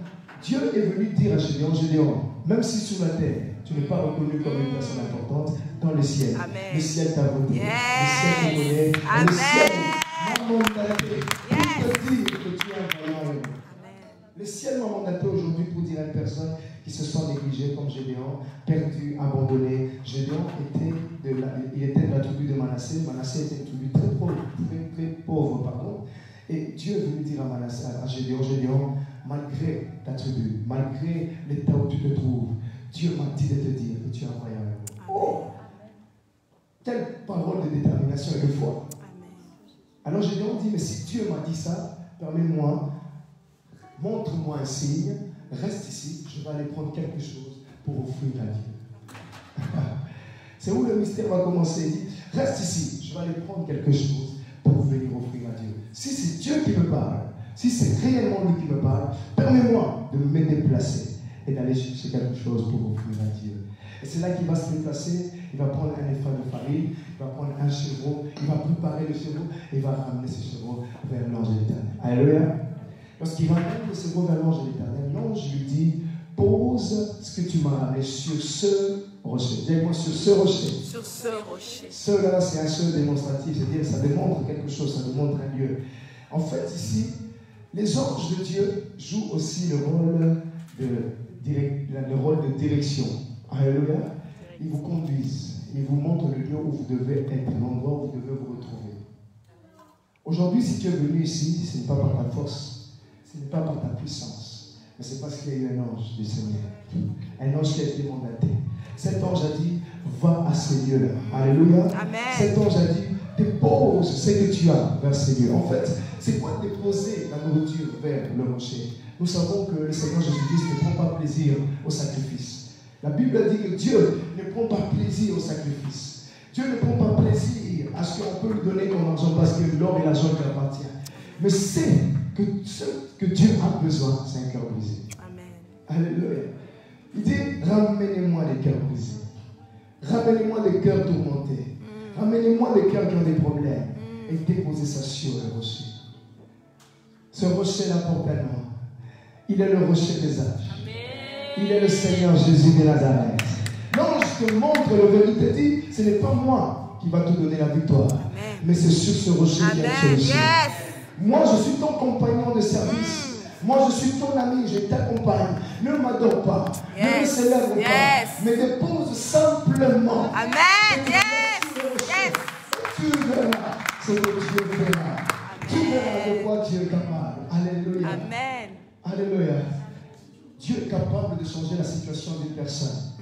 Dieu est venu dire à Gédéon, Gédéon, même si sur la terre, tu n'es pas reconnu comme une personne importante, dans le ciel, le ciel t'a voté, le ciel te connaît, le ciel m'a mandaté pour te dire que tu es un vaillant héros. Le ciel m'a mandaté aujourd'hui pour dire à une personne qui se sent négligée comme Gédéon, perdu, abandonné. Gédéon était de la tribu de Manassé. Manassé était une tribu très pauvre, pardon. Et Dieu est venu dire à Gédéon, Gédéon, malgré ta tribu, malgré l'état où tu te trouves, Dieu m'a dit de te dire que tu es un vaillant héros. Oh! Quelle parole de détermination et de foi. Alors Gédéon dit, mais si Dieu m'a dit ça, permets-moi, montre-moi un signe, reste ici, je vais aller prendre quelque chose pour offrir à Dieu. C'est où le mystère va commencer. Il dit, reste ici, je vais aller prendre quelque chose pour venir offrir à Dieu. Si c'est Dieu qui me parle, si c'est réellement lui qui me parle, permets-moi de me déplacer et d'aller chercher quelque chose pour offrir à Dieu. Et c'est là qu'il va se déplacer, il va prendre un effort de farine, il va prendre un chevreau, il va préparer le chevreau et il va ramener ce chevreau vers l'ange de l'Éternel. Alléluia. Lorsqu'il ramène le chevreau vers l'ange de l'Éternel, l'ange lui dit, pose ce que tu m'as ramené sur ce rocher. Dis-moi sur ce rocher. Sur ce rocher. Cela, c'est un seul démonstratif, c'est-à-dire ça démontre quelque chose, ça démontre un lieu. En fait, ici, les anges de Dieu jouent aussi le rôle de direction. Alléluia. Ils vous conduisent, ils vous montrent le lieu où vous devez être, l'endroit où vous devez vous retrouver. Aujourd'hui, si tu es venu ici, ce n'est pas par ta force, ce n'est pas par ta puissance, mais c'est parce qu'il y a eu un ange du Seigneur, un ange qui a été mandaté. Cet ange a dit, va à ce lieu-là. Alléluia. Amen. Cet ange a dit, dépose dépose ce que tu as vers ces lieux. En fait, c'est quoi déposer la nourriture vers le rocher? Nous savons que le Seigneur Jésus-Christ ne prend pas plaisir au sacrifice. La Bible dit que Dieu ne prend pas plaisir au sacrifice. Dieu ne prend pas plaisir à ce qu'on peut lui donner comme argent parce que l'or et l'argent lui appartient. Mais c'est que ce que Dieu a besoin, c'est un cœur brisé. Amen. Alléluia. Il dit, ramenez-moi les cœurs brisés. Ramenez-moi les cœurs tourmentés. Ramenez-moi les cœurs qui ont des problèmes. Et déposez ça sur le rocher. Ce rocher porte un nom. Il est le rocher des âges. Il est le Seigneur Jésus de Nazareth. L'ange te montre la vérité, dit, ce n'est pas moi qui va te donner la victoire. Mais c'est sur ce rocher qui est le rocher. Moi, je suis ton compagnon de service. Moi, je suis ton ami, je t'accompagne. Ne m'adore pas, ne me célèbre pas, mais dépose simplement. Amen. Tu verras ce que Dieu fera. Tu verras de quoi Dieu est capable. Alléluia. Amen. Alléluia. Dieu est capable de changer la situation d'une personne.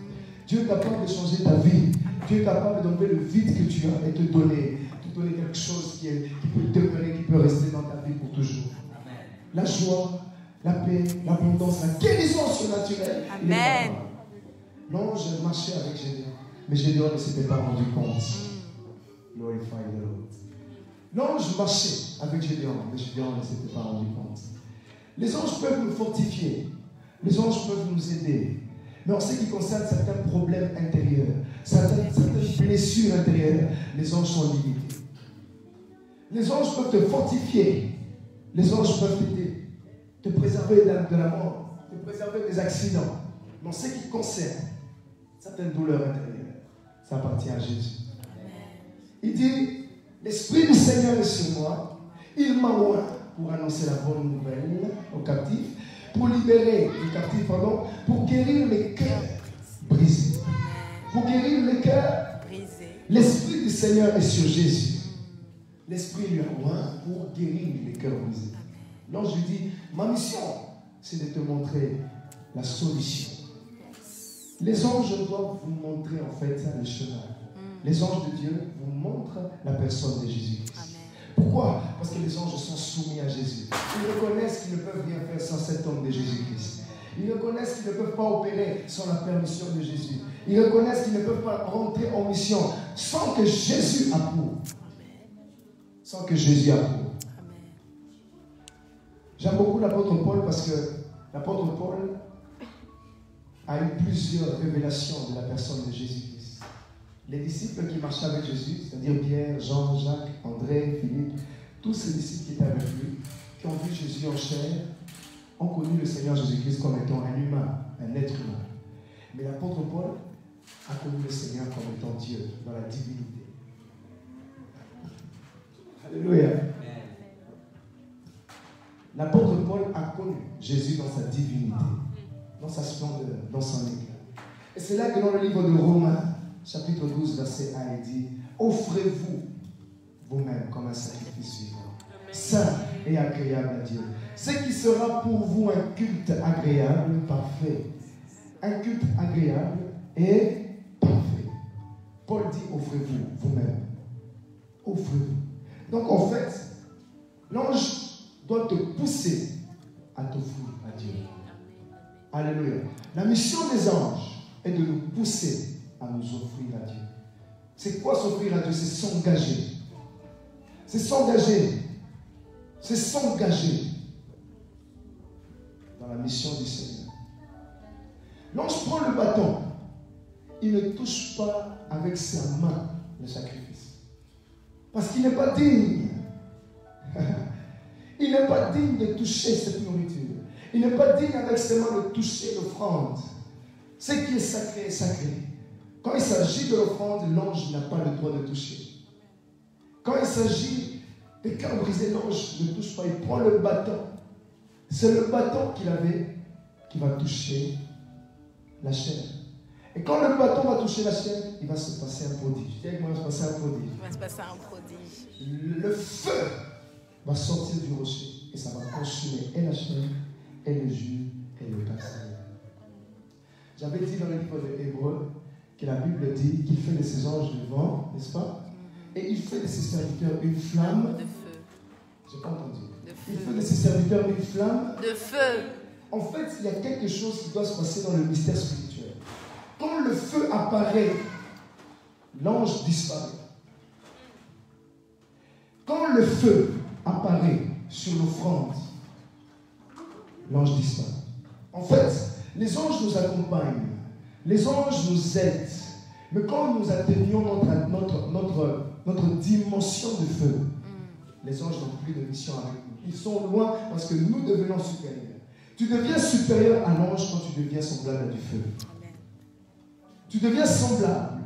Dieu est capable de changer ta vie. Dieu est capable d'enlever le vide que tu as et te donner quelque chose qui peut demeurer, qui peut rester dans ta vie pour toujours. La joie, la paix, l'abondance, la guérison surnaturelle. Amen. L'ange marchait avec Gédéon, mais Gédéon ne s'était pas rendu compte. Glorify the Lord. L'ange marchait avec Gédéon, mais Gédéon ne s'était pas rendu compte. Les anges peuvent nous fortifier, les anges peuvent nous aider. Mais en ce qui concerne certains problèmes intérieurs, certaines blessures intérieures, les anges sont limités. Les anges peuvent te fortifier. Les anges peuvent t'aider, te préserver de la mort, te préserver des accidents. Mais en ce qui concerne certaines douleurs intérieures, ça appartient à Jésus. Il dit, l'Esprit du Seigneur est sur moi. Il m'a oint pour annoncer la bonne nouvelle aux captifs, pour libérer les captifs, pour guérir les cœurs brisés. Pour guérir les cœurs brisés. L'Esprit du Seigneur est sur Jésus. L'Esprit lui a oint pour guérir les cœurs brisés. L'ange lui dit, ma mission, c'est de te montrer la solution. Les anges doivent vous montrer en fait le chemin. Les anges de Dieu vous montrent la personne de Jésus-Christ. Pourquoi? Parce que les anges sont soumis à Jésus. Ils reconnaissent qu'ils ne peuvent rien faire sans cet homme de Jésus-Christ. Ils reconnaissent qu'ils ne peuvent pas opérer sans la permission de Jésus. Ils reconnaissent qu'ils ne peuvent pas rentrer en mission sans que Jésus approuve. Sans que Jésus approuve. J'aime beaucoup l'apôtre Paul parce que l'apôtre Paul a eu plusieurs révélations de la personne de Jésus-Christ. Les disciples qui marchaient avec Jésus, c'est-à-dire Pierre, Jean, Jacques, André, Philippe, tous ces disciples qui étaient avec lui, qui ont vu Jésus en chair, ont connu le Seigneur Jésus-Christ comme étant un humain, un être humain. Mais l'apôtre Paul a connu le Seigneur comme étant Dieu, dans la divinité. Alléluia. L'apôtre Paul a connu Jésus dans sa divinité, dans sa splendeur, dans son éclat. Et c'est là que dans le livre de Romains, chapitre 12, verset 1, il dit, offrez-vous vous-même comme un sacrifice vivant, saint et agréable à Dieu. Ce qui sera pour vous un culte agréable, parfait. Un culte agréable et parfait. Paul dit, offrez-vous vous-même. Offrez-vous. Donc en fait, l'ange doit te pousser à t'offrir à Dieu. Alléluia. La mission des anges est de nous pousser à nous offrir à Dieu. C'est quoi s'offrir à Dieu? C'est s'engager. C'est s'engager. C'est s'engager dans la mission du Seigneur. L'ange prend le bâton. Il ne touche pas avec sa main le sacrifice. Parce qu'il n'est pas digne. Il n'est pas digne de toucher cette nourriture. Il n'est pas digne avec ses mains de toucher l'offrande. Ce qui est sacré est sacré. Quand il s'agit de l'offrande, l'ange n'a pas le droit de toucher. Quand il s'agit de cœur brisé, l'ange ne touche pas. Il prend le bâton. C'est le bâton qu'il avait qui va toucher la chair. Et quand le bâton va toucher la chair, il va se passer un prodige. Dis avec moi, il va se passer un prodige. Il va se passer un prodige. Le feu va sortir du rocher et ça va consumer et la chair, et le jus, et le casser. J'avais dit dans le livre de Hébreux que la Bible dit qu'il fait de ses anges du vent, n'est-ce pas? Et il fait de ses serviteurs une flamme de feu. J'ai pas entendu. De feu. Il fait de ses serviteurs une flamme De feu. En fait, il y a quelque chose qui doit se passer dans le mystère spirituel. Quand le feu apparaît, l'ange disparaît. Quand le feu apparaît sur l'offrande, l'ange disparaît. En fait, les anges nous accompagnent, les anges nous aident, mais quand nous atteignons notre dimension de feu, les anges n'ont plus de mission avec nous. Ils sont loin parce que nous devenons supérieurs. Tu deviens supérieur à l'ange quand tu deviens semblable à du feu. Tu deviens semblable.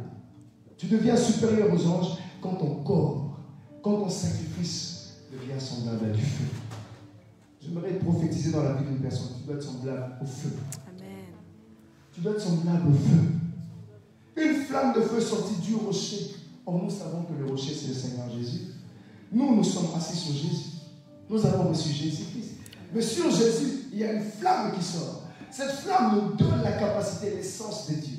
Tu deviens supérieur aux anges quand ton corps, quand ton sacrifice devient semblable à du feu. J'aimerais prophétiser dans la vie d'une personne. Tu dois être semblable au feu. Amen. Tu dois être semblable au feu. Une flamme de feu sortie du rocher. Or, nous savons que le rocher, c'est le Seigneur Jésus. Nous sommes assis sur Jésus. Nous avons reçu Jésus-Christ. Mais sur Jésus, il y a une flamme qui sort. Cette flamme nous donne la capacité, l'essence de Dieu.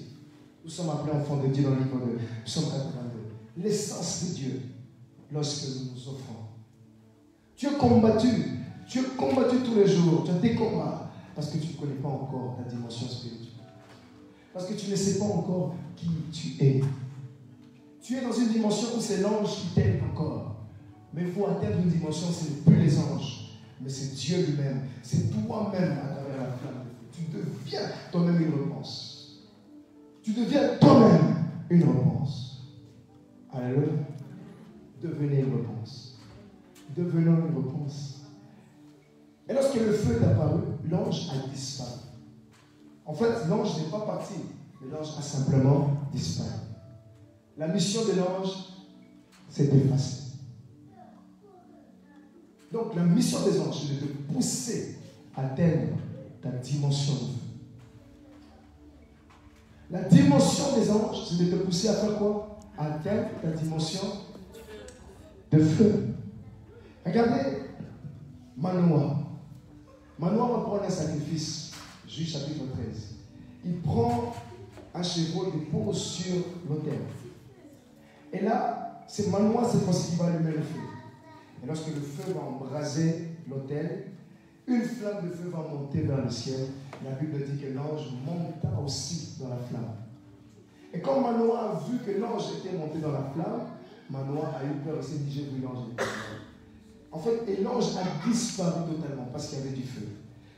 Nous sommes appelés enfants de Dieu dans le livre de Psaume 82. L'essence de Dieu lorsque nous nous offrons. Tu es combattu tous les jours. Tu as des combats parce que tu ne connais pas encore ta dimension spirituelle. Parce que tu ne sais pas encore qui tu es. Tu es dans une dimension où c'est l'ange qui t'aide encore. Mais il faut atteindre une dimension, ce n'est plus les anges, mais c'est Dieu lui-même. C'est toi-même à travers la flamme de feu. Tu deviens toi-même une réponse. Tu deviens toi-même une réponse. Alléluia. Devenez une réponse. Devenons une réponse. Et lorsque le feu est apparu, l'ange a disparu. En fait, l'ange n'est pas parti, mais l'ange a simplement disparu. La mission de l'ange s'est effacée. Donc la mission des anges, c'est de te pousser à atteindre ta dimension de feu. La dimension des anges, c'est de te pousser à faire quoi? À atteindre ta dimension de feu. Regardez Manoah. Manoah va prendre un sacrifice. Juge chapitre 13. Il prend un chevreau, il le pose sur l'autel. Et là, c'est Manoah cette fois-ci qui va allumer le feu. Et lorsque le feu va embraser l'autel, une flamme de feu va monter vers le ciel. La Bible dit que l'ange monta aussi dans la flamme. Et quand Manoah a vu que l'ange était monté dans la flamme, Manoah a eu peur et s'est dit, j'ai vu l'ange. En fait, et l'ange a disparu totalement parce qu'il y avait du feu.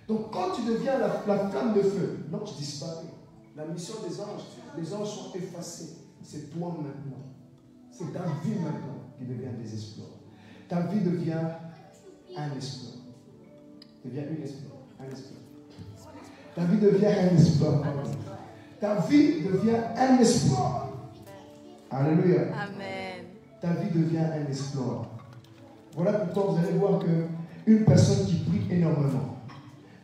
Donc quand tu deviens la flamme de feu, l'ange disparaît. La mission des anges, les anges sont effacés. C'est toi maintenant. C'est ta vie maintenant qui devient des exploits. Ta vie devient un exploit. Devient une exploit. Un exploit. Ta vie devient un exploit. Ta vie devient un exploit. Alléluia. Amen. Ta vie devient un exploit. Voilà pourquoi vous allez voir qu'une personne qui prie énormément,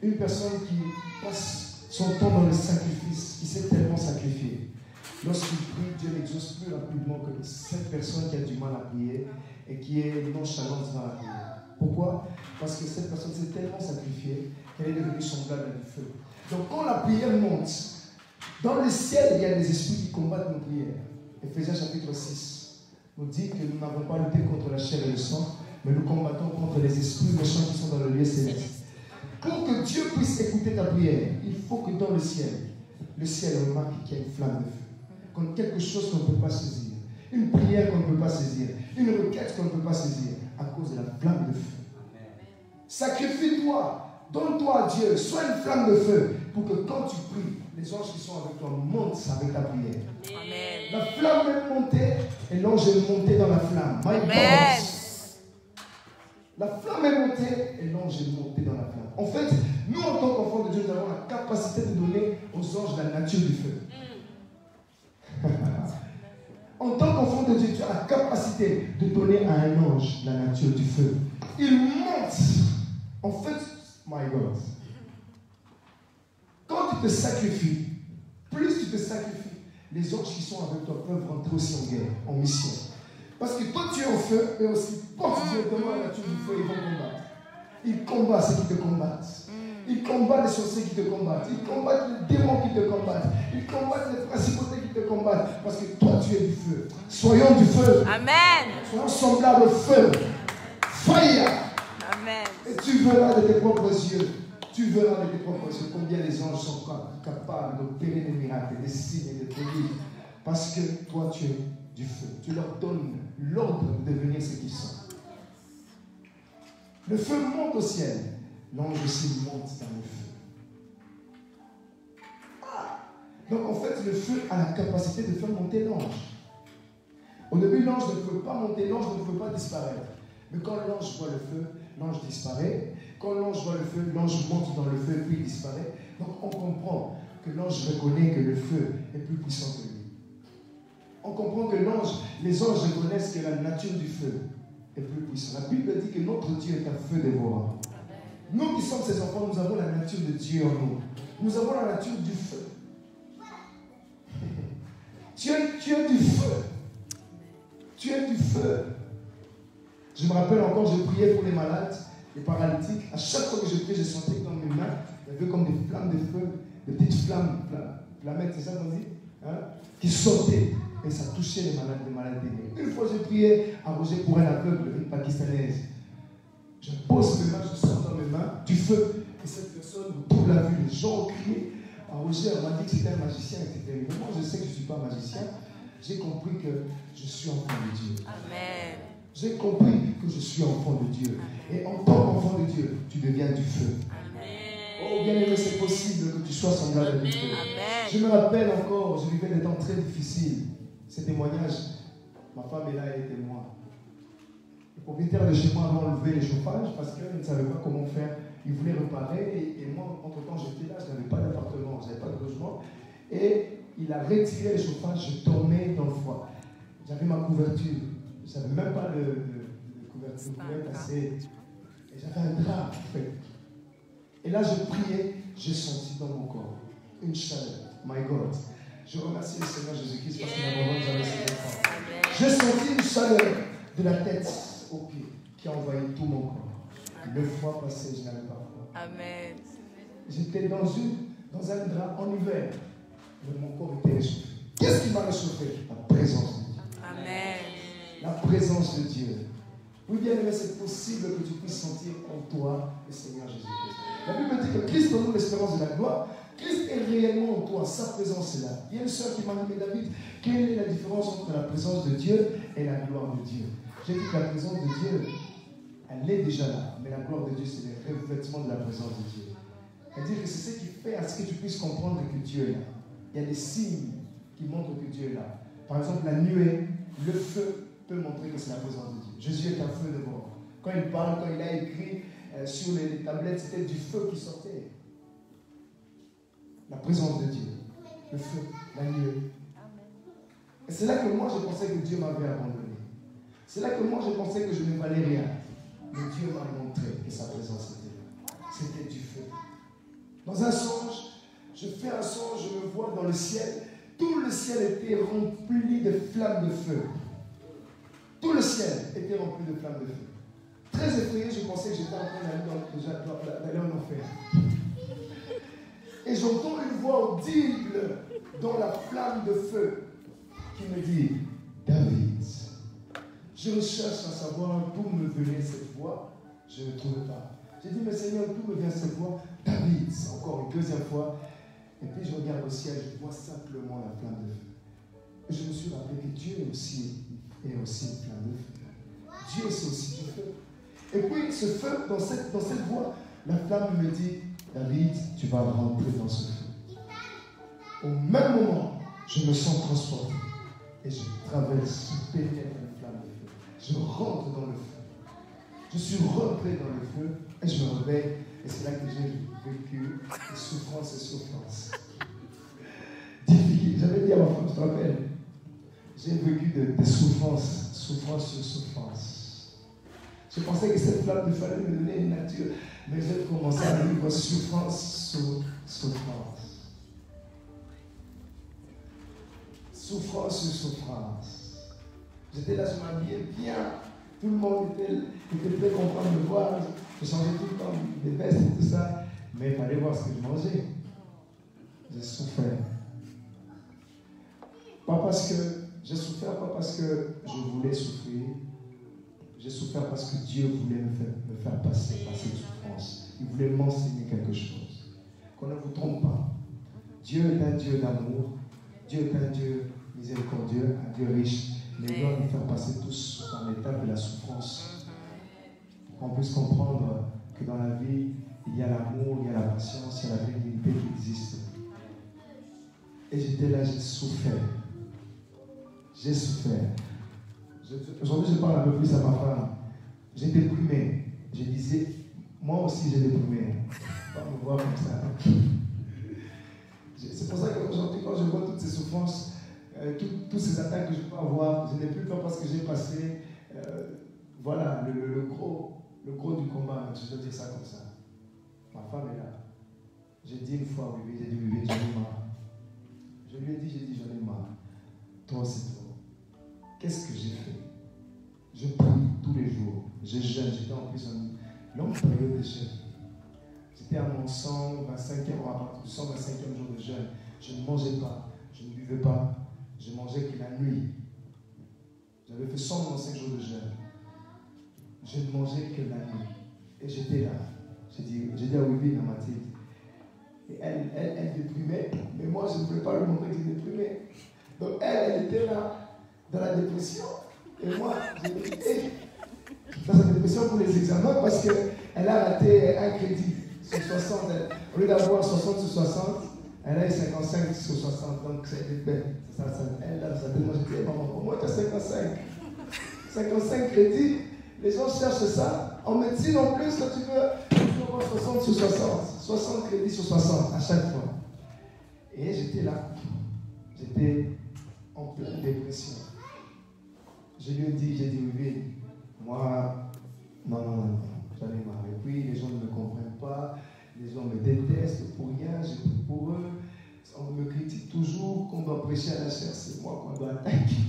une personne qui passe son temps dans le sacrifice, qui s'est tellement sacrifié, lorsqu'il prie, Dieu n'exauce plus rapidement que cette personne qui a du mal à prier et qui est nonchalante dans la prière. Pourquoi? Parce que cette personne s'est tellement sacrifiée qu'elle est devenue semblable à du feu. Donc quand la prière monte, dans le ciel, il y a des esprits qui combattent nos prières. Éphésiens chapitre 6 nous dit que nous n'avons pas lutté contre la chair et le sang, mais nous combattons contre les esprits méchants qui sont dans le lieu céleste. Pour que Dieu puisse écouter ta prière, il faut que dans le ciel remarque qu'il y a une flamme de feu. Comme quelque chose qu'on ne peut pas saisir. Une prière qu'on ne peut pas saisir. Une requête qu'on ne peut pas saisir. À cause de la flamme de feu. Sacrifie-toi. Donne-toi à Dieu. Sois une flamme de feu. Pour que quand tu pries, les anges qui sont avec toi montent avec ta prière. Amen. La flamme est montée et l'ange est monté dans la flamme. My God. La flamme est montée et l'ange est monté dans la flamme. En fait, nous en tant qu'enfants de Dieu, nous avons la capacité de donner aux anges la nature du feu. En tant qu'enfant de Dieu, tu as la capacité de donner à un ange la nature du feu. Il monte. En fait, my God. Quand tu te sacrifies, plus tu te sacrifies, les anges qui sont avec toi peuvent rentrer aussi en guerre, en mission. Parce que toi tu es au feu, et aussi porte directement la nature du feu, ils vont combattre. Ils combattent ceux qui te combattent. Ils combattent les sorciers qui te combattent. Ils combattent les démons qui te combattent. Ils combattent les principautés qui te combattent. combattre parce que toi tu es du feu. Soyons du feu. Amen. Soyons semblables au feu. Fire. Amen. Et tu verras de tes propres yeux. Tu verras de tes propres yeux combien les anges sont capables d'opérer des miracles, des signes et des prodiges. Parce que toi tu es du feu. Tu leur donnes l'ordre de devenir ce qu'ils sont. Le feu monte au ciel. L'ange aussi monte dans le feu. Donc en fait, le feu a la capacité de faire monter l'ange. Au début, l'ange ne peut pas monter, l'ange ne peut pas disparaître. Mais quand l'ange voit le feu, l'ange disparaît. Quand l'ange voit le feu, l'ange monte dans le feu et puis il disparaît. Donc on comprend que l'ange reconnaît que le feu est plus puissant que lui. On comprend que les anges reconnaissent que la nature du feu est plus puissante. La Bible dit que notre Dieu est un feu dévorant. Nous qui sommes ses enfants, nous avons la nature de Dieu en nous. Nous avons la nature du feu. Tu es du feu. Tu es du feu. Je me rappelle encore, je priais pour les malades, les paralytiques. À chaque fois que je priais, je sentais que dans mes mains, il y avait comme des flammes de feu, des petites flammes, flammettes, c'est ça qu'on dit, hein, qui sautaient. Et ça touchait les malades dégueux. Une fois, je priais à Roger pour un aveugle, une pakistanaise. Je pose mes mains, je sens dans mes mains du feu. Et cette personne, pour la vue, les gens ont crié. Roger m'a dit que c'était un magicien, etc. Mais moi, je sais que je ne suis pas magicien. J'ai compris que je suis enfant de Dieu. Amen. J'ai compris que je suis enfant de Dieu. Et en tant qu'enfant de Dieu, tu deviens du feu. Amen. Oh, bien aimé, c'est possible que tu sois semblable à du feu. Amen. Je me rappelle encore, je vivais des temps très difficiles. Ces témoignages, ma femme est là, elle est témoin. Le propriétaire de chez moi avait enlevé les chauffages parce qu'il ne savait pas comment faire. Il voulait réparer et moi, entre-temps, j'étais là, je n'avais pas d'appartement, je n'avais pas de logement. Et il a retiré les chauffages, je dormais dans le froid. J'avais ma couverture, je n'avais même pas de couverture, je pouvais passer. Et j'avais un drap, en fait. Et là, je priais, j'ai senti dans mon corps une chaleur. My God. Je remercie le Seigneur Jésus-Christ parce qu'il m'abandonne jamais ses enfants. J'ai senti une chaleur de la tête aux pieds qui a envahi tout mon corps. Le froid passé, je n'avais pas froid. Amen. J'étais dans un drap en hiver, mais mon corps était réchauffé. Qu'est-ce qui m'a réchauffé? La présence de Dieu. Amen. La présence de Dieu. Oui, bien aimé, c'est possible que tu puisses sentir en toi le Seigneur Jésus-Christ. La Bible dit que Christ en nous l'espérance de la gloire. Christ est réellement en toi, sa présence est là. Il y a une sœur qui m'a dit, David, quelle est la différence entre la présence de Dieu et la gloire de Dieu? J'ai dit que la présence de Dieu, elle est déjà là, mais la gloire de Dieu, c'est le revêtement de la présence de Dieu. C'est-à-dire que c'est ce qui fait à ce que tu puisses comprendre que Dieu est là. Il y a des signes qui montrent que Dieu est là. Par exemple, la nuée, le feu peut montrer que c'est la présence de Dieu. Jésus est un feu devant. Quand il parle, quand il a écrit sur les tablettes, c'était du feu qui sortait. La présence de Dieu, le feu, la nuée. Et c'est là que moi je pensais que Dieu m'avait abandonné. C'est là que moi je pensais que je ne valais rien. Mais Dieu m'a montré que sa présence était là. C'était du feu. Dans un songe, je fais un songe, je me vois dans le ciel. Tout le ciel était rempli de flammes de feu. Tout le ciel était rempli de flammes de feu. Très effrayé, je pensais que j'étais en train d'aller en enfer. Et j'entends une voix audible dans la flamme de feu qui me dit, David, je recherche à savoir d'où me venait cette voix, je ne trouve pas. J'ai dit, mais Seigneur, d'où me vient cette voix? David, encore une deuxième fois. Et puis je regarde au ciel, je vois simplement la flamme de feu. Et je me suis rappelé que Dieu est aussi une flamme de feu. Dieu, c'est aussi du feu. Et puis ce feu, dans cette voix, la flamme me dit, David, tu vas rentrer dans ce feu. Au même moment, je me sens transporté. Et je traverse, je pénètre une flamme de feu. Je rentre dans le feu. Je suis rentré dans le feu et je me réveille. Et c'est là que j'ai vécu des souffrances et souffrances. J'avais dit à ma femme, je te rappelle, j'ai vécu des souffrances sur souffrances. Je pensais que cette flamme de feu allait me donner une nature. Mais j'ai commencé à vivre souffrance sur souffrance. Souffrance sur souffrance. J'étais là, je m'habillais bien. Tout le monde était très content de me voir. Je changeais tout le temps des vestes et tout ça. Mais il fallait voir ce que je mangeais. J'ai souffert. Pas parce que j'ai souffert, pas parce que je voulais souffrir. J'ai souffert parce que Dieu voulait me faire passer par cette souffrance. Il voulait m'enseigner quelque chose. Qu'on ne vous trompe pas. Dieu est un Dieu d'amour. Dieu est un Dieu miséricordieux, un Dieu riche. Mais il doit nous faire passer tous par l'étape de la souffrance. Pour qu'on puisse comprendre que dans la vie, il y a l'amour, il y a la patience, il y a la bénignité qui existe. Et j'étais là, j'ai souffert. J'ai souffert. Aujourd'hui, je parle un peu plus à ma femme. J'ai déprimé. Je disais, moi aussi j'ai déprimé. Pas me voir comme ça. C'est pour ça qu'aujourd'hui, quand je vois toutes ces souffrances, toutes ces attaques que je peux avoir, je n'ai plus peur parce que j'ai passé, voilà, le gros du combat. Je dois dire ça comme ça. Ma femme est là. J'ai dit une fois, oui, j'ai dit, oui, j'en ai marre. Je lui ai dit, j'en ai marre. Toi, c'est toi. Qu'est-ce que j'ai fait? Je prie tous les jours. Je jeûne. J'étais en plus une longue période de jeûne. J'étais à mon 125e jour de jeûne. Je ne mangeais pas. Je ne buvais pas. Je mangeais que la nuit. J'avais fait 195 jours de jeûne. Je ne mangeais que la nuit. Et j'étais là. J'ai dit à Wivine, à Mathilde. Et elle déprimait. Mais moi, je ne pouvais pas lui montrer que je déprimais. Donc elle était là, dans la dépression. Et moi, j'ai été dans la dépression pour les examens parce qu'elle a raté un crédit sur 60. Au lieu d'avoir 60 sur 60, elle a eu 55 sur 60. Donc c'était bête. Elle a tellement j'étais maman, pour moi, tu as 55. 55 crédits. Les gens cherchent ça. En médecine, en plus, quand tu veux avoir 60 sur 60. 60 crédits sur 60 à chaque fois. Et j'étais là. J'étais en pleine dépression. Je lui ai dit, oui, moi, non, j'en ai marre. Et puis, les gens ne me comprennent pas, les gens me détestent pour rien, je prie pour eux. On me critique toujours qu'on doit prêcher à la chair, c'est moi qu'on doit attaquer.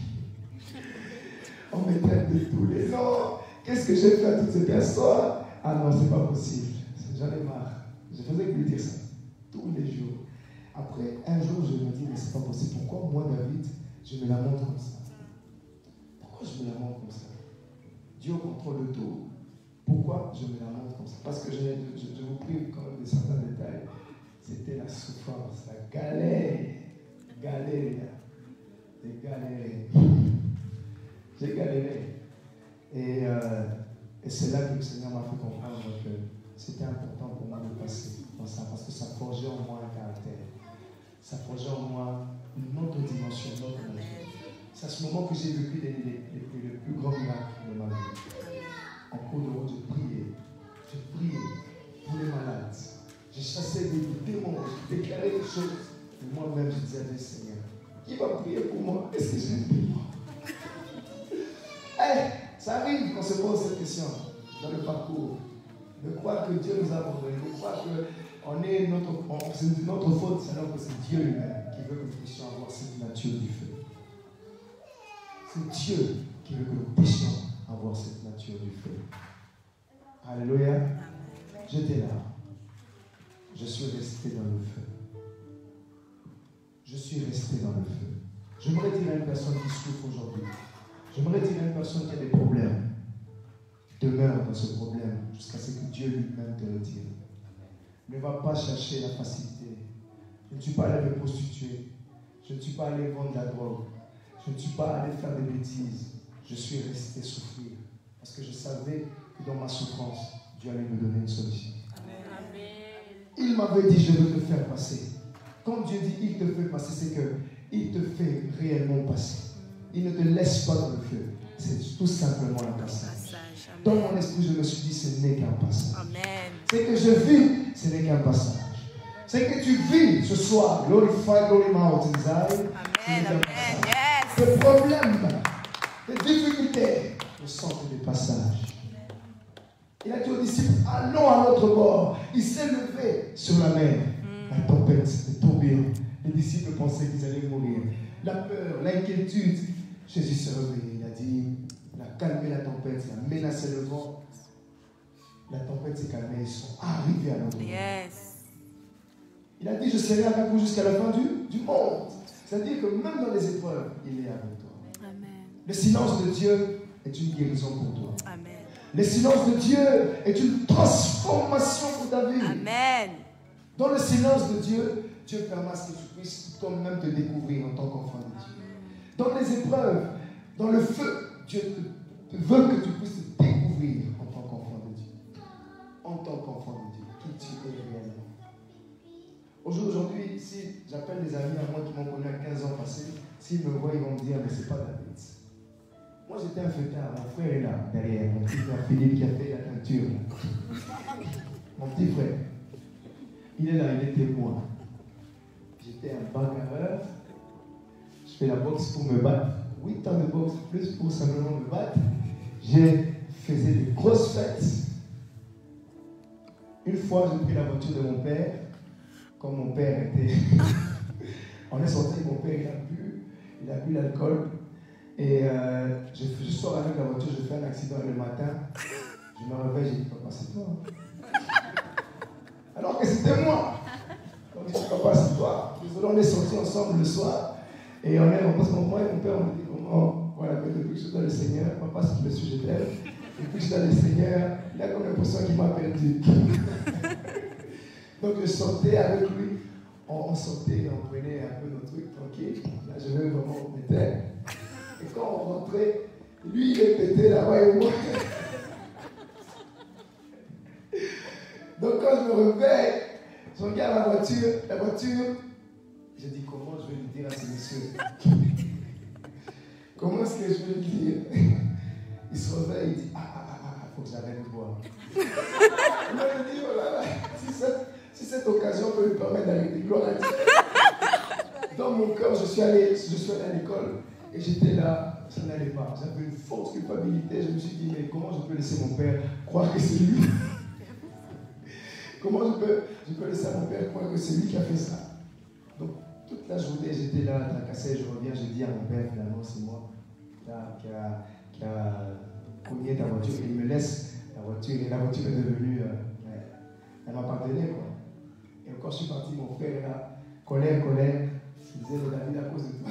On me traite de tous les noms. Qu'est-ce que j'ai fait à toutes ces personnes? Ah non, c'est pas possible. J'en ai marre. Je faisais que lui dire ça tous les jours. Après, un jour, je me dis, mais c'est pas possible. Pourquoi moi, David, je me la montre comme ça? Pourquoi je me la montre comme ça? Dieu contrôle le tout. Pourquoi je me la montre comme ça? Parce que je vous prie quand même de certains détails. C'était la souffrance, la galère. J'ai galéré. J'ai galéré. Et c'est là que le Seigneur m'a fait comprendre que c'était important pour moi de passer dans ça, parce que ça forgeait en moi un caractère. Ça forgeait en moi une autre dimension, une autre nature. C'est à ce moment que j'ai vécu les plus grands miracles de ma vie. En cours de route, je priais pour les malades. Je chassais des démons, je déclarais des choses. Et moi-même, je disais à Dieu, Seigneur, qui va prier pour moi? Est-ce que j'ai prié pour moi? Ça arrive qu'on se pose cette question dans le parcours. De croire que Dieu nous a abandonnés, de croire que c'est notre faute, alors que c'est Dieu lui-même qui veut que nous puissions avoir cette nature du feu. C'est Dieu qui veut que nous puissions avoir cette nature du feu. Alléluia. J'étais là. Je suis resté dans le feu. Je suis resté dans le feu. J'aimerais dire à une personne qui souffre aujourd'hui, j'aimerais dire à une personne qui a des problèmes, demeure dans ce problème jusqu'à ce que Dieu lui-même te retire. Ne va pas chercher la facilité. Je ne suis pas allé me prostituer. Je ne suis pas allé vendre de la drogue. Je ne suis pas allé faire des bêtises. Je suis resté souffrir. Parce que je savais que dans ma souffrance, Dieu allait me donner une solution. Amen. Il m'avait dit, je veux te faire passer. Quand Dieu dit, il te fait passer, c'est qu'il te fait réellement passer. Il ne te laisse pas dans le feu. C'est tout simplement un passage. Dans mon esprit, je me suis dit, ce n'est qu'un passage. Amen. Ce que je vis, ce n'est qu'un passage. Ce que tu vis ce soir, Glorify Glory Mountain Zion, Amen, amen, yes. Tes problèmes, tes difficultés ne sont que des passages. Il a dit aux disciples, allons à l'autre bord. Il s'est levé sur la mer. La tempête est tombée. Les disciples pensaient qu'ils allaient mourir. La peur, l'inquiétude. Jésus s'est réveillé. Il a dit, il a calmé la tempête, il a menacé le vent. La tempête s'est calmée. Ils sont arrivés à l'autre bord. Yes. Il a dit, je serai avec vous jusqu'à la fin du monde. C'est-à-dire que même dans les épreuves, il est avec toi. Amen. Le silence de Dieu est une guérison pour toi. Amen. Le silence de Dieu est une transformation pour ta vie. Amen. Dans le silence de Dieu, Dieu permet à ce que tu puisses toi-même te découvrir en tant qu'enfant de Dieu. Dans les épreuves, dans le feu, Dieu veut que tu puisses te découvrir en tant qu'enfant de Dieu. En tant qu'enfant de Dieu, qui tu es réellement. Aujourd'hui, si j'appelle des amis à moi qui m'ont connu à 15 ans passés, s'ils me voient, ils vont me dire, mais c'est pas David. Moi, j'étais un fêtard. Mon frère est là, derrière. Mon petit frère Philippe qui a fait la teinture. Mon petit frère. Il est là, il est témoin. J'étais un bagarreur. Je fais la boxe pour me battre. 8 ans de boxe, plus pour simplement me battre. J'ai fait des grosses fêtes. Une fois, j'ai pris la voiture de mon père. Comme mon père était... On est sorti, mon père, il a bu l'alcool. Et je sors avec la voiture, je fais un accident le matin. Je me réveille, j'ai dit, papa, c'est toi. Alors que c'était moi. Donc je dis, papa, c'est toi. Désolé, on est sortis ensemble le soir. Et on passe moi et mon père, on me dit, comment, voilà, que depuis que je suis dans le Seigneur, papa, si tu me suis, je t'aime. Depuis que je suis dans le Seigneur, il a comme l'impression qu'il m'a perdu. Donc je sortais avec lui. On sortait, on prenait un peu nos trucs tranquilles. Là, je vais vraiment me taire. Et quand on rentrait, lui, il est pété là-bas et moi. Donc quand je me réveille, je regarde la voiture, je dis comment je vais lui dire à ce monsieur? Comment est-ce que je vais lui dire? Il se réveille, il dit, faut que j'arrête de boire. Moi je dis, voilà, si cette occasion peut lui permettre d'arrêter, gloire à Dieu. Dans mon cœur, je suis allé à l'école et j'étais là, ça n'allait pas. J'avais une forte culpabilité. Je me suis dit, mais comment je peux laisser mon père croire que c'est lui? Comment je peux laisser mon père croire que c'est lui qui a fait ça? Donc, toute la journée, j'étais là, tracassé, je reviens, je dis à mon père, finalement, c'est moi qui a cogné ta voiture. Et il me laisse la voiture, et la voiture est devenue, elle m'appartenait, quoi. Et quand je suis parti, mon père est là, colère, il disait, mais David, à cause de toi,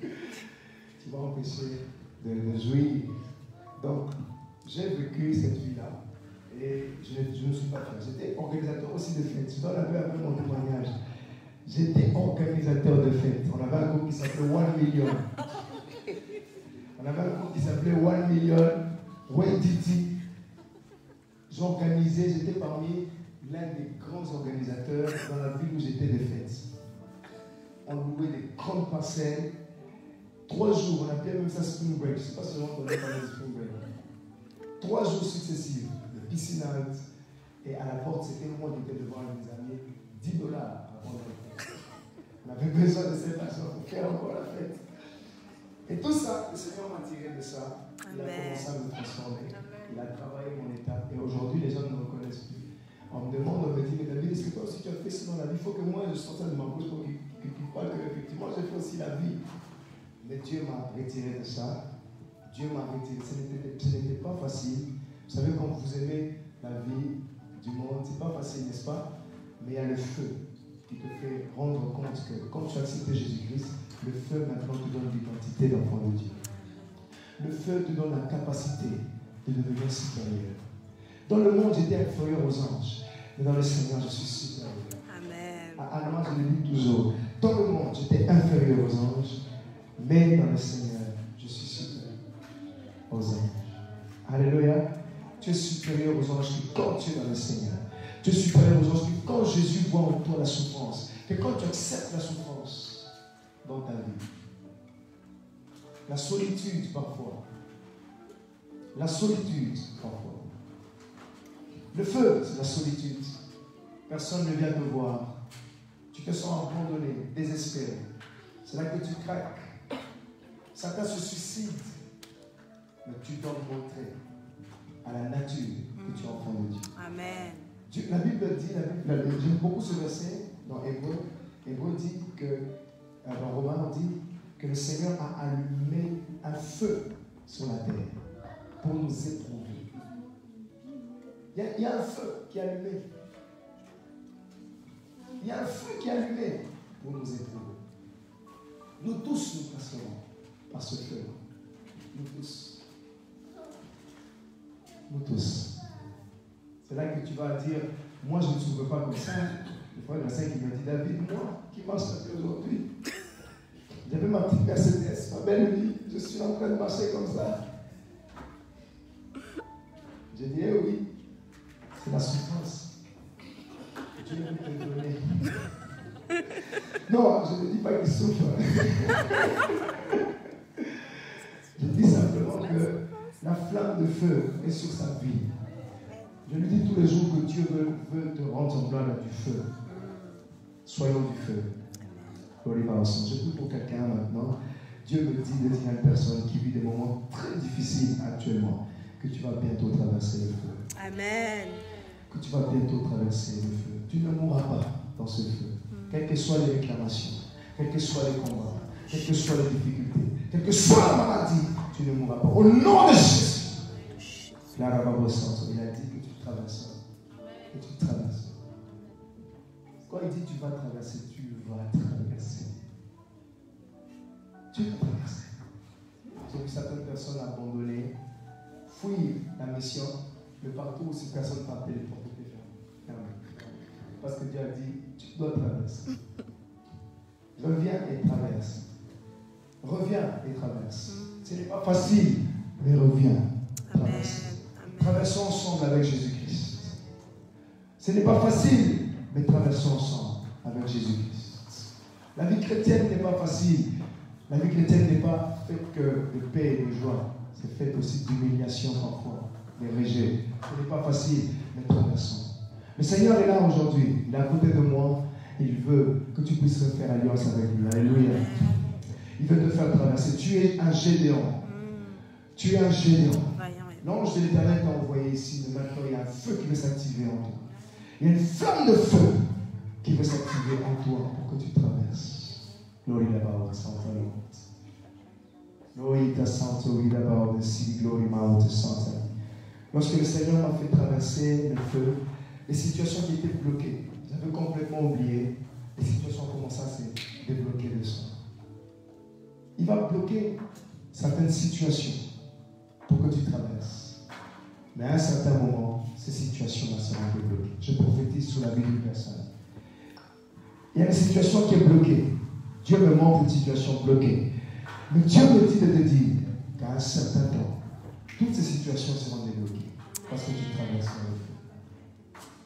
tu m'as empêché de jouir. Donc, j'ai vécu cette vie-là. Et je ne suis pas fier. J'étais organisateur aussi de fêtes. Je dois l'avouer un peu mon témoignage. J'étais organisateur de fêtes. On avait un groupe qui s'appelait 1 Million. On avait un groupe qui s'appelait 1 Million. Waititi. J'organisais, j'étais parmi l'un des grands organisateurs dans la ville où j'étais des fêtes. On louait des grandes parcelles. 3 jours, on appelait même ça Spring Break. Je ne sais pas si on connaît parler de Spring Break. 3 jours successifs. Piscinade. Et à la porte, c'était moi qui étais devant mes amis, $10 avant la fête. On avait besoin de cet argent pour faire encore la fête. Et tout ça, le Seigneur m'a tiré de ça. Il a commencé à me transformer. Il a travaillé mon état. Et aujourd'hui, les gens ne me reconnaissent plus. On me demande, on me dit, mais David, est-ce que toi aussi tu as fait ça dans la vie? Il faut que moi je sorte ça de ma bouche pour qu'ils croient qu'effectivement j'ai fait aussi la vie. Mais Dieu m'a retiré de ça. Dieu m'a retiré. Ce n'était pas facile. Vous savez, quand vous aimez la vie du monde, c'est pas facile, n'est-ce pas? Mais il y a le feu qui te fait rendre compte que quand tu as accepté Jésus-Christ, le feu maintenant te donne l'identité d'enfant de Dieu. Le feu te donne la capacité de devenir supérieur. Dans le monde, j'étais inférieur aux anges, mais dans le Seigneur, je suis supérieur. Amen. À Anna, je le dis toujours. Dans le monde, j'étais inférieur aux anges, mais dans le Seigneur, je suis supérieur aux anges. Alléluia. Tu es supérieur aux anges qui, quand tu es dans le Seigneur, tu es supérieur aux anges qui, quand Jésus voit en toi la souffrance, que quand tu acceptes la souffrance dans ta vie, la solitude parfois, le feu, c'est la solitude. Personne ne vient te voir. Tu te sens abandonné, désespéré. C'est là que tu craques. Certains se suicident, mais tu dois montrer à la nature que tu es enfant de Dieu. Amen. La Bible dit, j'aime beaucoup ce verset dans Hébreu. Hébreu dit que, dans Romains, on dit que le Seigneur a allumé un feu sur la terre pour nous éprouver. Il y a un feu qui est allumé. Il y a un feu qui est allumé pour nous éprouver. Nous tous nous passerons par ce feu. Nous tous. Nous tous. C'est là que tu vas dire, moi je ne souffre pas comme ça. Le frère Gassin qui m'a dit, David, moi qui marche aujourd'hui, j'avais ma petite Mercedes, ma belle vie, je suis en train de marcher comme ça. J'ai dit, eh oui, c'est la souffrance. Dieu veut te donner. Non, je ne dis pas qu'il souffre. Je dis simplement que la flamme de feu est sur sa vie. Je lui dis tous les jours que Dieu veut te rendre semblable à du feu. Soyons du feu. Je prie pour quelqu'un maintenant. Dieu me dit de dire à une personne qui vit des moments très difficiles actuellement que tu vas bientôt traverser le feu. Amen. Que tu vas bientôt traverser le feu. Tu ne mourras pas dans ce feu. Quelles que soient les réclamations, quels que soient les combats, quelles que soient les difficultés, quelle que soit la maladie, tu ne mourras pas. Au nom de Jésus. La Rabba Centre, il a dit que tu traverseras. Et tu traverses. Quand il dit tu vas traverser, tu vas traverser. Tu vas traverser. J'ai vu certaines personnes abandonner, fuir la mission, mais partout où ces personnes partaient, les portes étaient fermées. Parce que Dieu a dit, tu dois traverser. Reviens et traverse. Reviens et traverse. Ce n'est pas facile, mais reviens. Traverse. Traversons ensemble avec Jésus-Christ. Ce n'est pas facile, mais traversons ensemble avec Jésus-Christ. La vie chrétienne n'est pas facile. La vie chrétienne n'est pas faite que de paix et de joie. C'est fait aussi d'humiliation parfois, de rejet. Ce n'est pas facile, mais traversons. Le Seigneur est là aujourd'hui. Il est à côté de moi. Il veut que tu puisses faire alliance avec lui. Alléluia. Il veut te faire traverser. Tu es un Gédéon. Tu es un Gédéon. L'ange de l'Éternel t'a envoyé ici. Mais maintenant, il y a un feu qui veut s'activer en toi. Il y a une flamme de feu qui veut s'activer en toi pour que tu traverses. Glory about Santa Lord. Glory ta Santa about the sea. Glory about Santa. Lorsque le Seigneur m'a fait traverser le feu, les situations qui étaient bloquées, j'avais complètement oublié, les situations ont commencé à se débloquer de soi. Il va bloquer certaines situations pour que tu traverses. Mais à un certain moment, ces situations-là seront débloquées. Je prophétise sur la vie d'une personne. Il y a une situation qui est bloquée. Dieu me montre une situation bloquée. Mais Dieu me dit de te dire qu'à un certain temps, toutes ces situations seront débloquées parce que tu traverses le feu.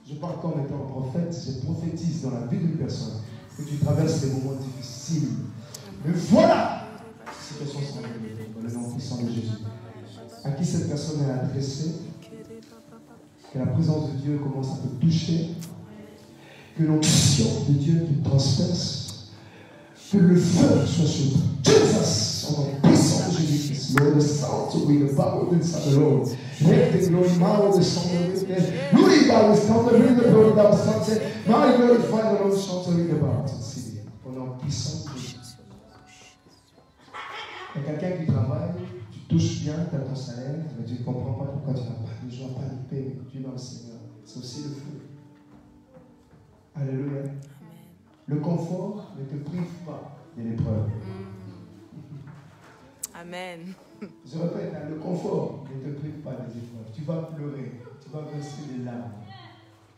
Je parle comme étant prophète, je prophétise dans la vie d'une personne que tu traverses des moments difficiles. Mais voilà, ces situations seront débloquées dans le nom puissant de Jésus. À qui cette personne est adressée, que la présence de Dieu commence à te toucher, que l'onction de Dieu te transperce, que le feu soit sur toi. Jesus, en la puissance de Jésus-Christ, Lord, the sound to be the power inside the Lord. Let the glory, power, the sound of the Lord, by the sound of the Lord, thou sunset, my glorify the Lord, sound to be about it. Au nom puissant de Jésus. Il y a quelqu'un qui travaille, tu touches bien, tu as ton salaire, mais tu ne comprends pas pourquoi tu n'as pas de joie, pas de paix, mais tu es dans le Seigneur. C'est aussi le feu. Alléluia. Le confort ne te prive pas de l'épreuve. Amen. Je répète, le confort ne te prive pas des épreuves. Tu vas pleurer, tu vas verser des larmes,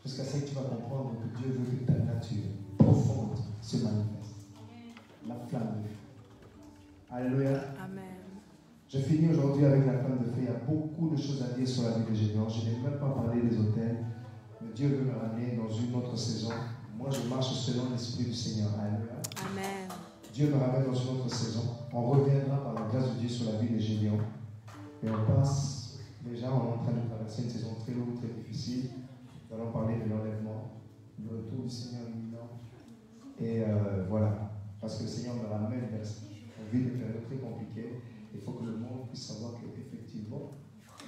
jusqu'à ce que tu vas comprendre que Dieu veut que ta nature profonde se manifeste. La flamme de feu. Alléluia. Amen. Je finis aujourd'hui avec la flamme de feu. Il y a beaucoup de choses à dire sur la vie de Gédéon. Je n'ai même pas parlé des hôtels, mais Dieu veut me ramener dans une autre saison. Moi, je marche selon l'Esprit du Seigneur. Alléluia. Amen. Dieu me ramène dans une autre saison. On reviendra par la grâce de Dieu sur la vie des Gédéons. Et on passe, déjà, on est en train de traverser une saison très lourde, très difficile. Nous allons parler de l'enlèvement, du retour du Seigneur imminent. Et voilà, parce que le Seigneur me ramène vers une vie de période très compliquée. Il faut que le monde puisse savoir qu'effectivement,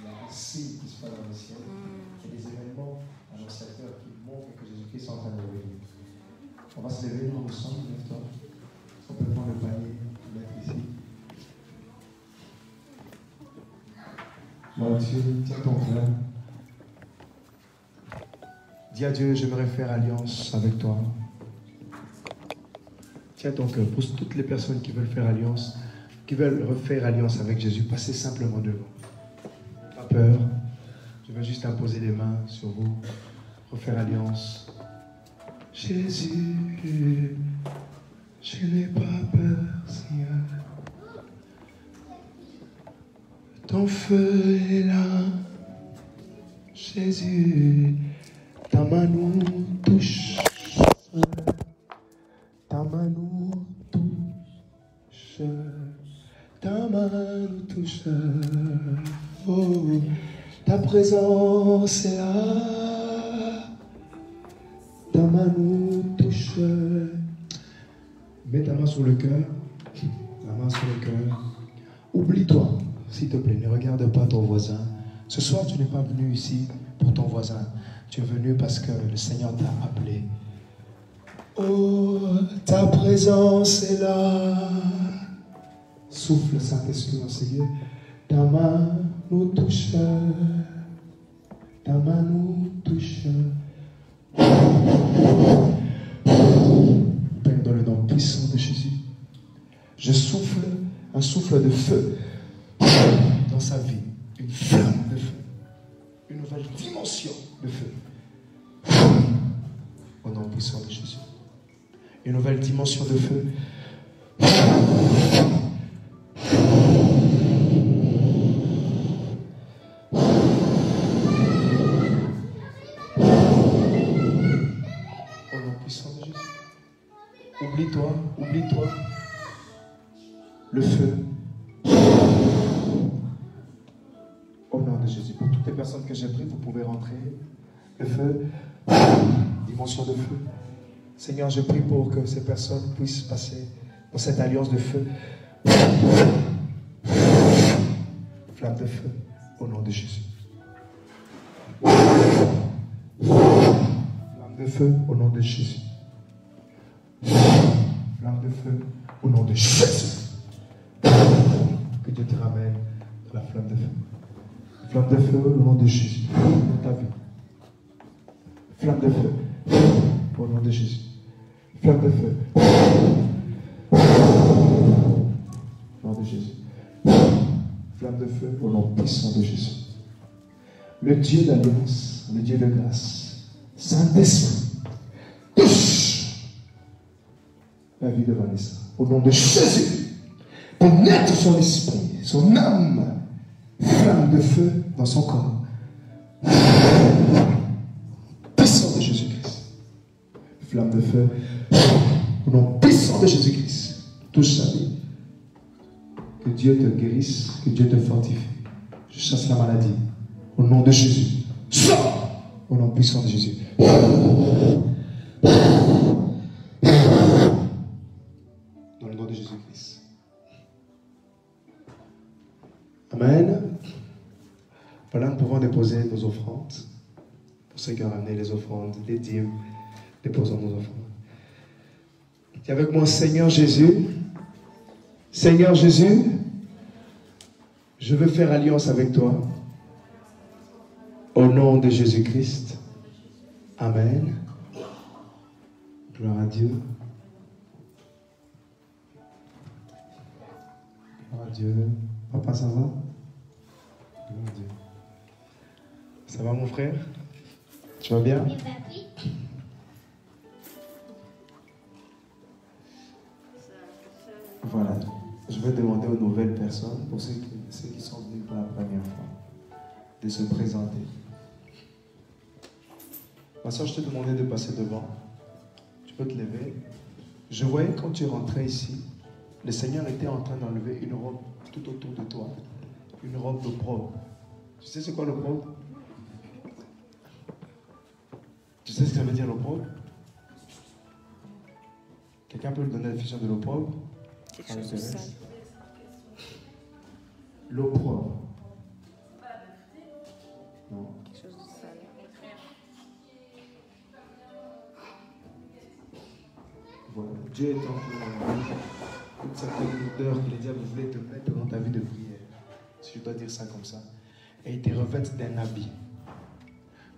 il y a un signe qui se passe dans le ciel. Il y a des événements annonciateurs qui montrent que Jésus-Christ est en train de revenir. On va se lever, nous sommes, lève-toi. On peut prendre le panier, le mettre ici. Mon Dieu, tiens ton cœur. Dis à Dieu, j'aimerais faire alliance avec toi. Tiens ton cœur. Pour toutes les personnes qui veulent faire alliance, qui veulent refaire alliance avec Jésus, passez simplement devant. Pas peur. Je vais juste imposer les mains sur vous. Refaire alliance. Jésus, je n'ai pas peur, Seigneur. Ton feu est là. Jésus, ta main nous touche. Ta main nous touche. Ta main nous touche. Oh, ta présence est là. Ta main nous touche. Mets ta main sur le cœur. La main sur le cœur. Oublie-toi, s'il te plaît. Ne regarde pas ton voisin. Ce soir, tu n'es pas venu ici pour ton voisin. Tu es venu parce que le Seigneur t'a appelé. Oh, ta présence est là. Souffle, Saint-Esprit, mon Seigneur. Ta main nous touche. Ta main nous touche. Père, dans le nom puissant de Jésus, je souffle un souffle de feu dans sa vie. Une flamme de feu. Une nouvelle dimension de feu. Au nom puissant de Jésus. Une nouvelle dimension de feu. Au nom puissant de Jésus. Oublie-toi, oublie-toi. Le feu. Au nom de Jésus. Pour toutes les personnes que j'ai prises, vous pouvez rentrer. Le feu. Dimension de feu. Seigneur, je prie pour que ces personnes puissent passer dans cette alliance de feu. Flamme de feu, au nom de Jésus. Flamme de feu, au nom de Jésus. Flamme de feu, au nom de Jésus. Que Dieu te ramène dans la flamme de feu. Flamme de feu, au nom de Jésus. Dans ta vie. Flamme de feu, au nom de Jésus. Flamme de feu. Au nom de Jésus. Flamme de feu au nom puissant de Jésus. Le Dieu d'alliance, le Dieu de grâce, Saint-Esprit, touche la vie de Vanessa. Au nom de Jésus, pénètre son esprit, son âme, flamme de feu dans son corps. Puissant de Jésus-Christ. Flamme de feu. Au nom puissant de Jésus-Christ, touche sa vie. Que Dieu te guérisse, que Dieu te fortifie. Je chasse la maladie. Au nom de Jésus. Sors! Au nom puissant de Jésus. Dans le nom de Jésus-Christ. Amen. Voilà, nous pouvons déposer nos offrandes. Pour ceux qui ont ramené les offrandes, les dîmes, déposons nos offrandes. Dis avec moi, Seigneur Jésus. Seigneur Jésus, je veux faire alliance avec toi. Au nom de Jésus-Christ. Amen. Gloire à Dieu. Gloire à Dieu. Papa, ça va? Gloire à Dieu. Ça va, mon frère? Tu vas bien? Voilà. Je vais demander aux nouvelles personnes, pour ceux qui sont venus pour la première fois, de se présenter. Ma soeur, je te demandais de passer devant. Tu peux te lever. Je voyais quand tu rentrais ici, le Seigneur était en train d'enlever une robe tout autour de toi. Une robe d'opprobre. Tu sais c'est quoi l'opprobre? Tu sais ce que ça veut dire l'opprobre? Quelqu'un peut lui donner la définition de l'opprobre? Quelque chose de sale. L'opprobre. Non. Quelque chose de sale. Voilà. Dieu est en train de toute certaine odeur que le diable voulait te mettre dans ta vie de prière. Si je dois dire ça comme ça. Et il te revête d'un habit.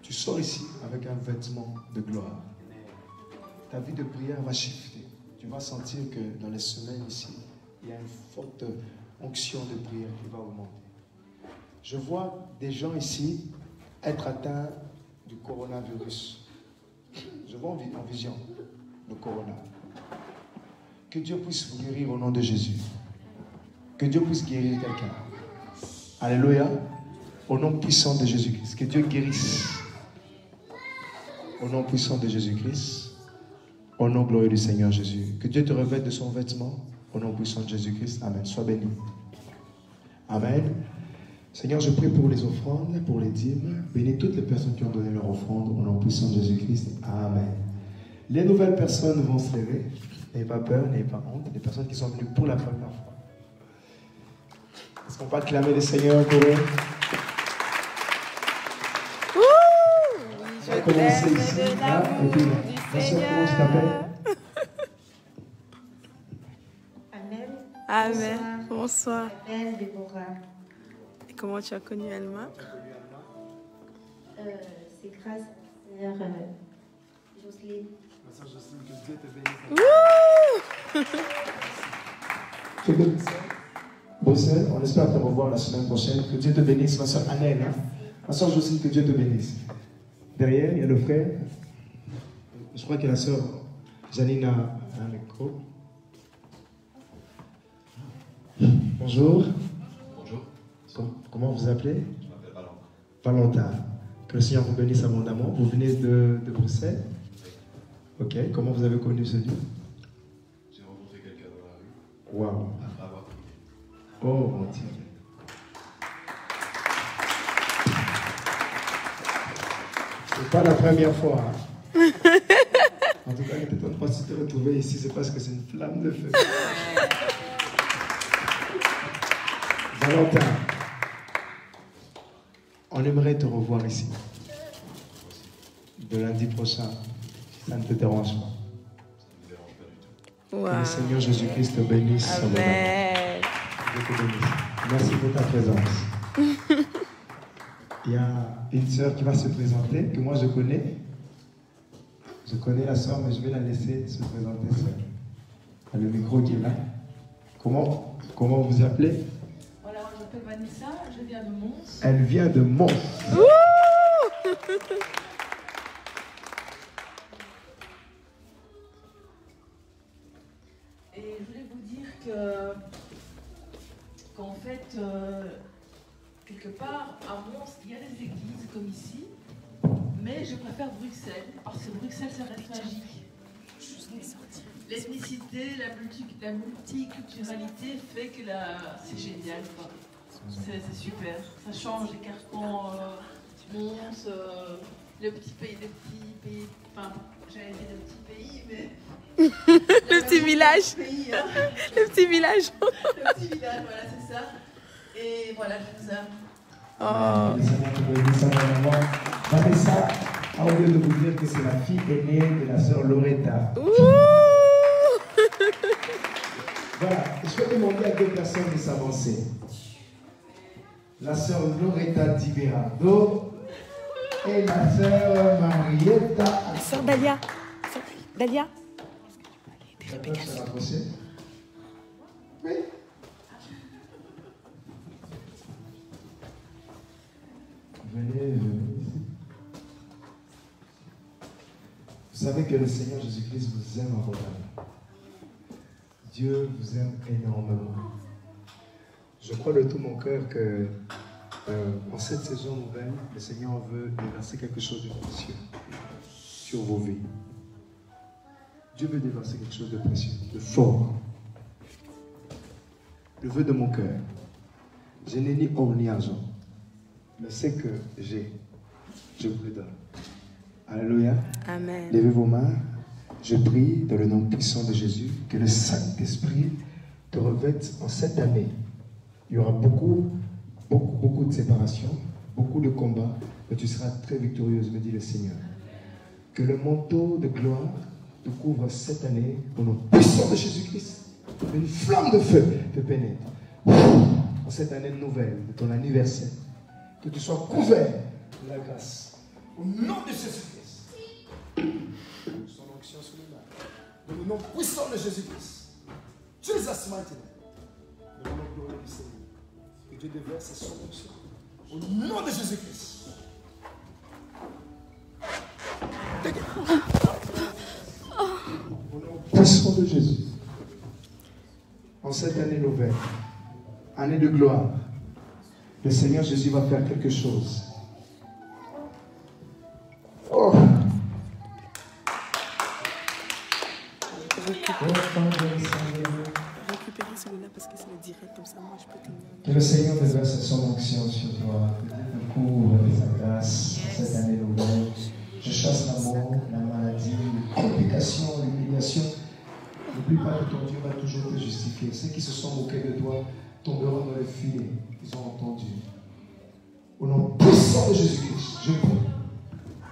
Tu sors ici avec un vêtement de gloire. Ta vie de prière va shifter. tu vas sentir que dans les semaines ici, il y a une forte onction de prière qui va augmenter. Je vois des gens ici être atteints du coronavirus. Je vois en vision le corona. Que Dieu puisse vous guérir au nom de Jésus. Que Dieu puisse guérir quelqu'un. Alléluia. Au nom puissant de Jésus-Christ. Que Dieu guérisse. Au nom puissant de Jésus-Christ. Au nom glorieux du Seigneur Jésus. Que Dieu te revête de son vêtement. Au nom puissant de Jésus-Christ. Amen. Sois béni. Amen. Seigneur, je prie pour les offrandes, pour les dîmes. Bénis toutes les personnes qui ont donné leur offrande. Au nom puissant de Jésus-Christ. Amen. Les nouvelles personnes vont se lever. N'ayez pas peur, n'ayez pas honte. Les personnes qui sont venues pour la première fois. Est-ce qu'on peut acclamer le Seigneur pour eux? On va commencer ici. Là, et puis, ma soeur, comment tu t'appelles? Amen. Amen. Bonsoir. Amen, Déborah. Et comment tu as connu Alma? C'est grâce à Sœur Jocelyne. Ma soeur Jocelyne, que Dieu te bénisse. Que Dieu te bénisse. Bruxelles, on espère te revoir la semaine prochaine. Que Dieu te bénisse, ma soeur Annelle. Hein? Ma soeur Jocelyne, que Dieu te bénisse. Derrière, il y a le frère. Je crois que la soeur Janine a un micro. Bonjour. Bonjour. Comment vous appelez? Je m'appelle Valentin. Valentin. Que le Seigneur vous bénisse abondamment. Vous venez de Bruxelles? Ok. Comment vous avez connu ce Dieu? J'ai rencontré quelqu'un dans la rue. Waouh. Après avoir prié. Oh mon Dieu. C'est pas la première fois. Hein. En tout cas, ne t'étonne pas si tu te retrouves ici, c'est parce que c'est une flamme de feu. Valentin, on aimerait te revoir ici. De lundi prochain, si ça ne te dérange pas. Ça ne me dérange pas du tout. Wow. Que le Seigneur Jésus-Christ te bénisse. Amen. Dieu te bénisse. Merci pour ta présence. Il y a une sœur qui va se présenter, que moi je connais. Je connais la sœur, mais je vais la laisser se présenter seule. Il y a le micro qui est là. Comment vous appelez? Voilà, je m'appelle Vanessa, je viens de Mons. Elle vient de Mons. Et je voulais vous dire qu'en fait, quelque part, à Mons, il y a des églises comme ici, mais je préfère Bruxelles, parce que Bruxelles, ça reste magique. L'ethnicité, la multiculturalité fait que c'est génial, quoi. C'est super, ça change les cartons, Mons, le petit pays, enfin, j'allais dire le petit pays, mais... Le petit village. Pays, hein. Le petit village. Le petit village, voilà, c'est ça. Et voilà, je vous aime. Le Seigneur te bénisse abondamment. Vanessa a oublié de vous dire que c'est la fille aînée de la sœur Loretta. Voilà, je vais demander à deux personnes de s'avancer. La sœur Loretta Diverado et la sœur Marietta. La sœur Dalia. Dalia. Ça peut se rapprocher? Oui. Venez ici. Vous savez que le Seigneur Jésus-Christ vous aime abondamment. Dieu vous aime énormément. Je crois de tout mon cœur que en cette saison nouvelle, le Seigneur veut déverser quelque chose de précieux sur vos vies. Dieu veut déverser quelque chose de précieux, de fort. Le vœu de mon cœur. Je n'ai ni or ni argent, mais ce que j'ai, je vous le donne. Alléluia. Amen. Levez vos mains. Je prie dans le nom puissant de Jésus que le Saint-Esprit te revête en cette année. Il y aura beaucoup de séparations, beaucoup de combats, mais tu seras très victorieuse, me dit le Seigneur. Que le manteau de gloire te couvre cette année au nom puissant de Jésus-Christ. Une flamme de feu te pénètre. En cette année nouvelle, de ton anniversaire, que tu sois couvert de la grâce. Au nom de Jésus-Christ. Son onction sur les mains. Dans le nom puissant de Jésus-Christ. Jesus mighty name. Dans le nom glorieux du Seigneur. Que Dieu déverse son onction. Au nom de Jésus-Christ. Au nom puissant de Jésus. En cette année nouvelle, année de gloire, le Seigneur Jésus va faire quelque chose. Oh. Récupérer celui-là parce que c'est le direct comme ça. Moi, je peux tenir. Que le Seigneur déverse son onction sur toi. Que Dieu te couvre de sa grâce cette année nouvelle. Je chasse la mort, la maladie, les complications, l'humiliation. N'oublie pas que ton Dieu va toujours te justifier. Ceux qui se sont moqués de toi tomberont dans le filet. Ils ont entendu. Au nom puissant de Jésus-Christ, je prie.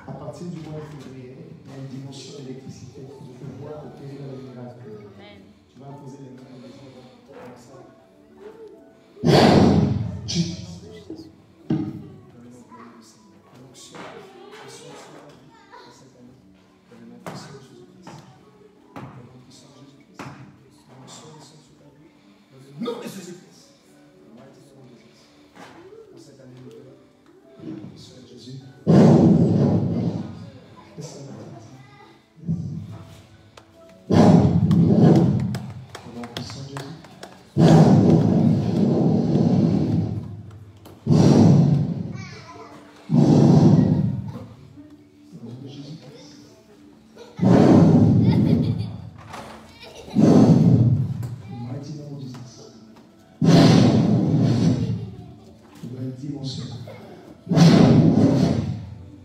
À partir du mois de février, il y a une dimension d'électricité. Je te vois opérer dans le miracle. Tu vas imposer les mains comme ça. Jesus. Nom de Jésus-Christ. Dans cette année nouvelle, Seigneur Jésus. Au nom puissant de Jésus.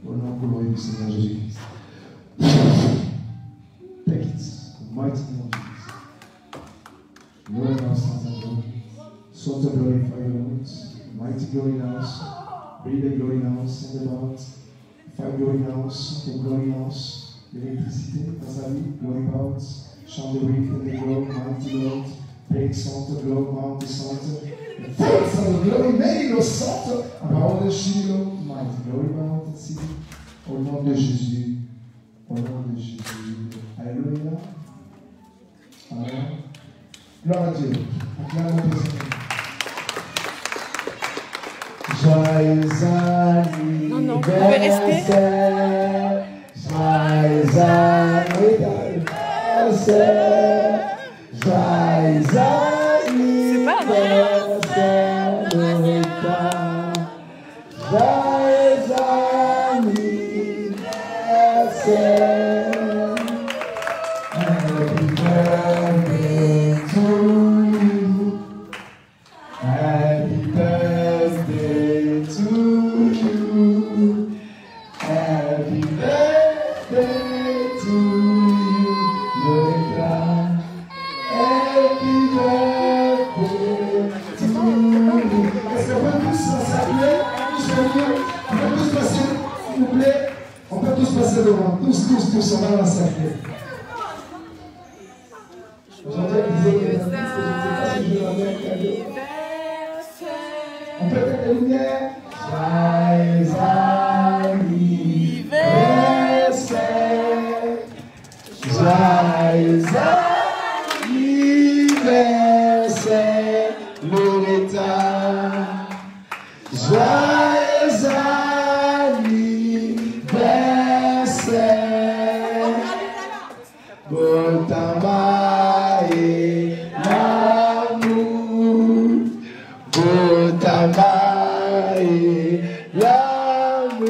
Au nom glorieux du Seigneur Jésus-Christ. Take it. Mighty name of Jesus. Glory now, sons and glory. Sons of glory, fire out. Mighty glory now. Breathe the glory now. Send it out. Fire glory now. Sons of glory now. L'électricité dans sa vie. Glory out. Chant de breathe and the glory. Mighty Lord. Bring sons of glory, mighty sons. Thanks of glory, made innocent. About the Shiloh. Mighty glory, mountain city. Au nom de Jésus. Au nom de Jésus. Alléluia. Amen. Gloire à Dieu. Acclamons le Seigneur. Joyeux anniversaire. Joyeux anniversaire. Joyeux anniversaire. Loretta. Joyeux anniversaire. Happy birthday to you. Happy birthday to you. Happy birthday to you, Loretta. Happy birthday to you. Est-ce qu'on peut tous s'appeler? On peut tous passer, s'il vous plaît. On peut tous passer devant. Tous, on va l'encercler. Aujourd'hui, elle disait qu'elle a dit que je n'étais pas si je l'avais un cadeau. On peut mettre les lumières. Joyeux anniversaire. Joyeux anniversaire, Loretta. Joyeux anniversaire. Botama et l'amour. Botama et l'amour.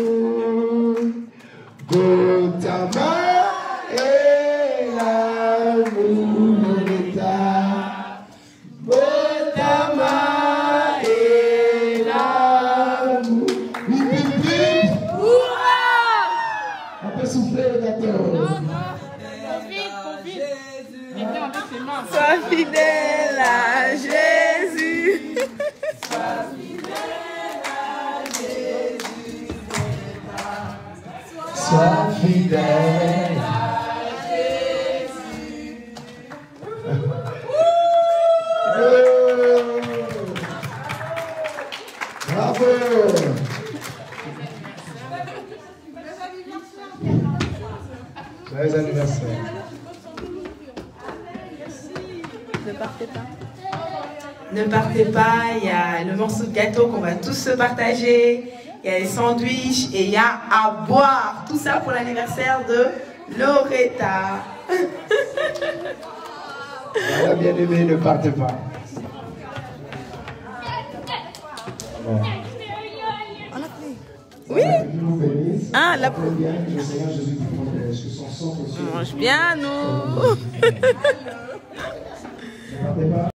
Botama et l'amour, Loretta. Botama et l'amour. Bip, bip, bip. On peut souffler le gâteau. Sois fidèle à Jésus. Sois fidèle à Jésus. Sois fidèle à Jésus. Bravo. Joyeux anniversaire. Ne partez pas, il y a le morceau de gâteau qu'on va tous se partager. Il y a les sandwichs et il y a à boire. Tout ça pour l'anniversaire de Loretta. Voilà, bien aimé, ne partez pas. Oui. Ah, la On mange bien, nous.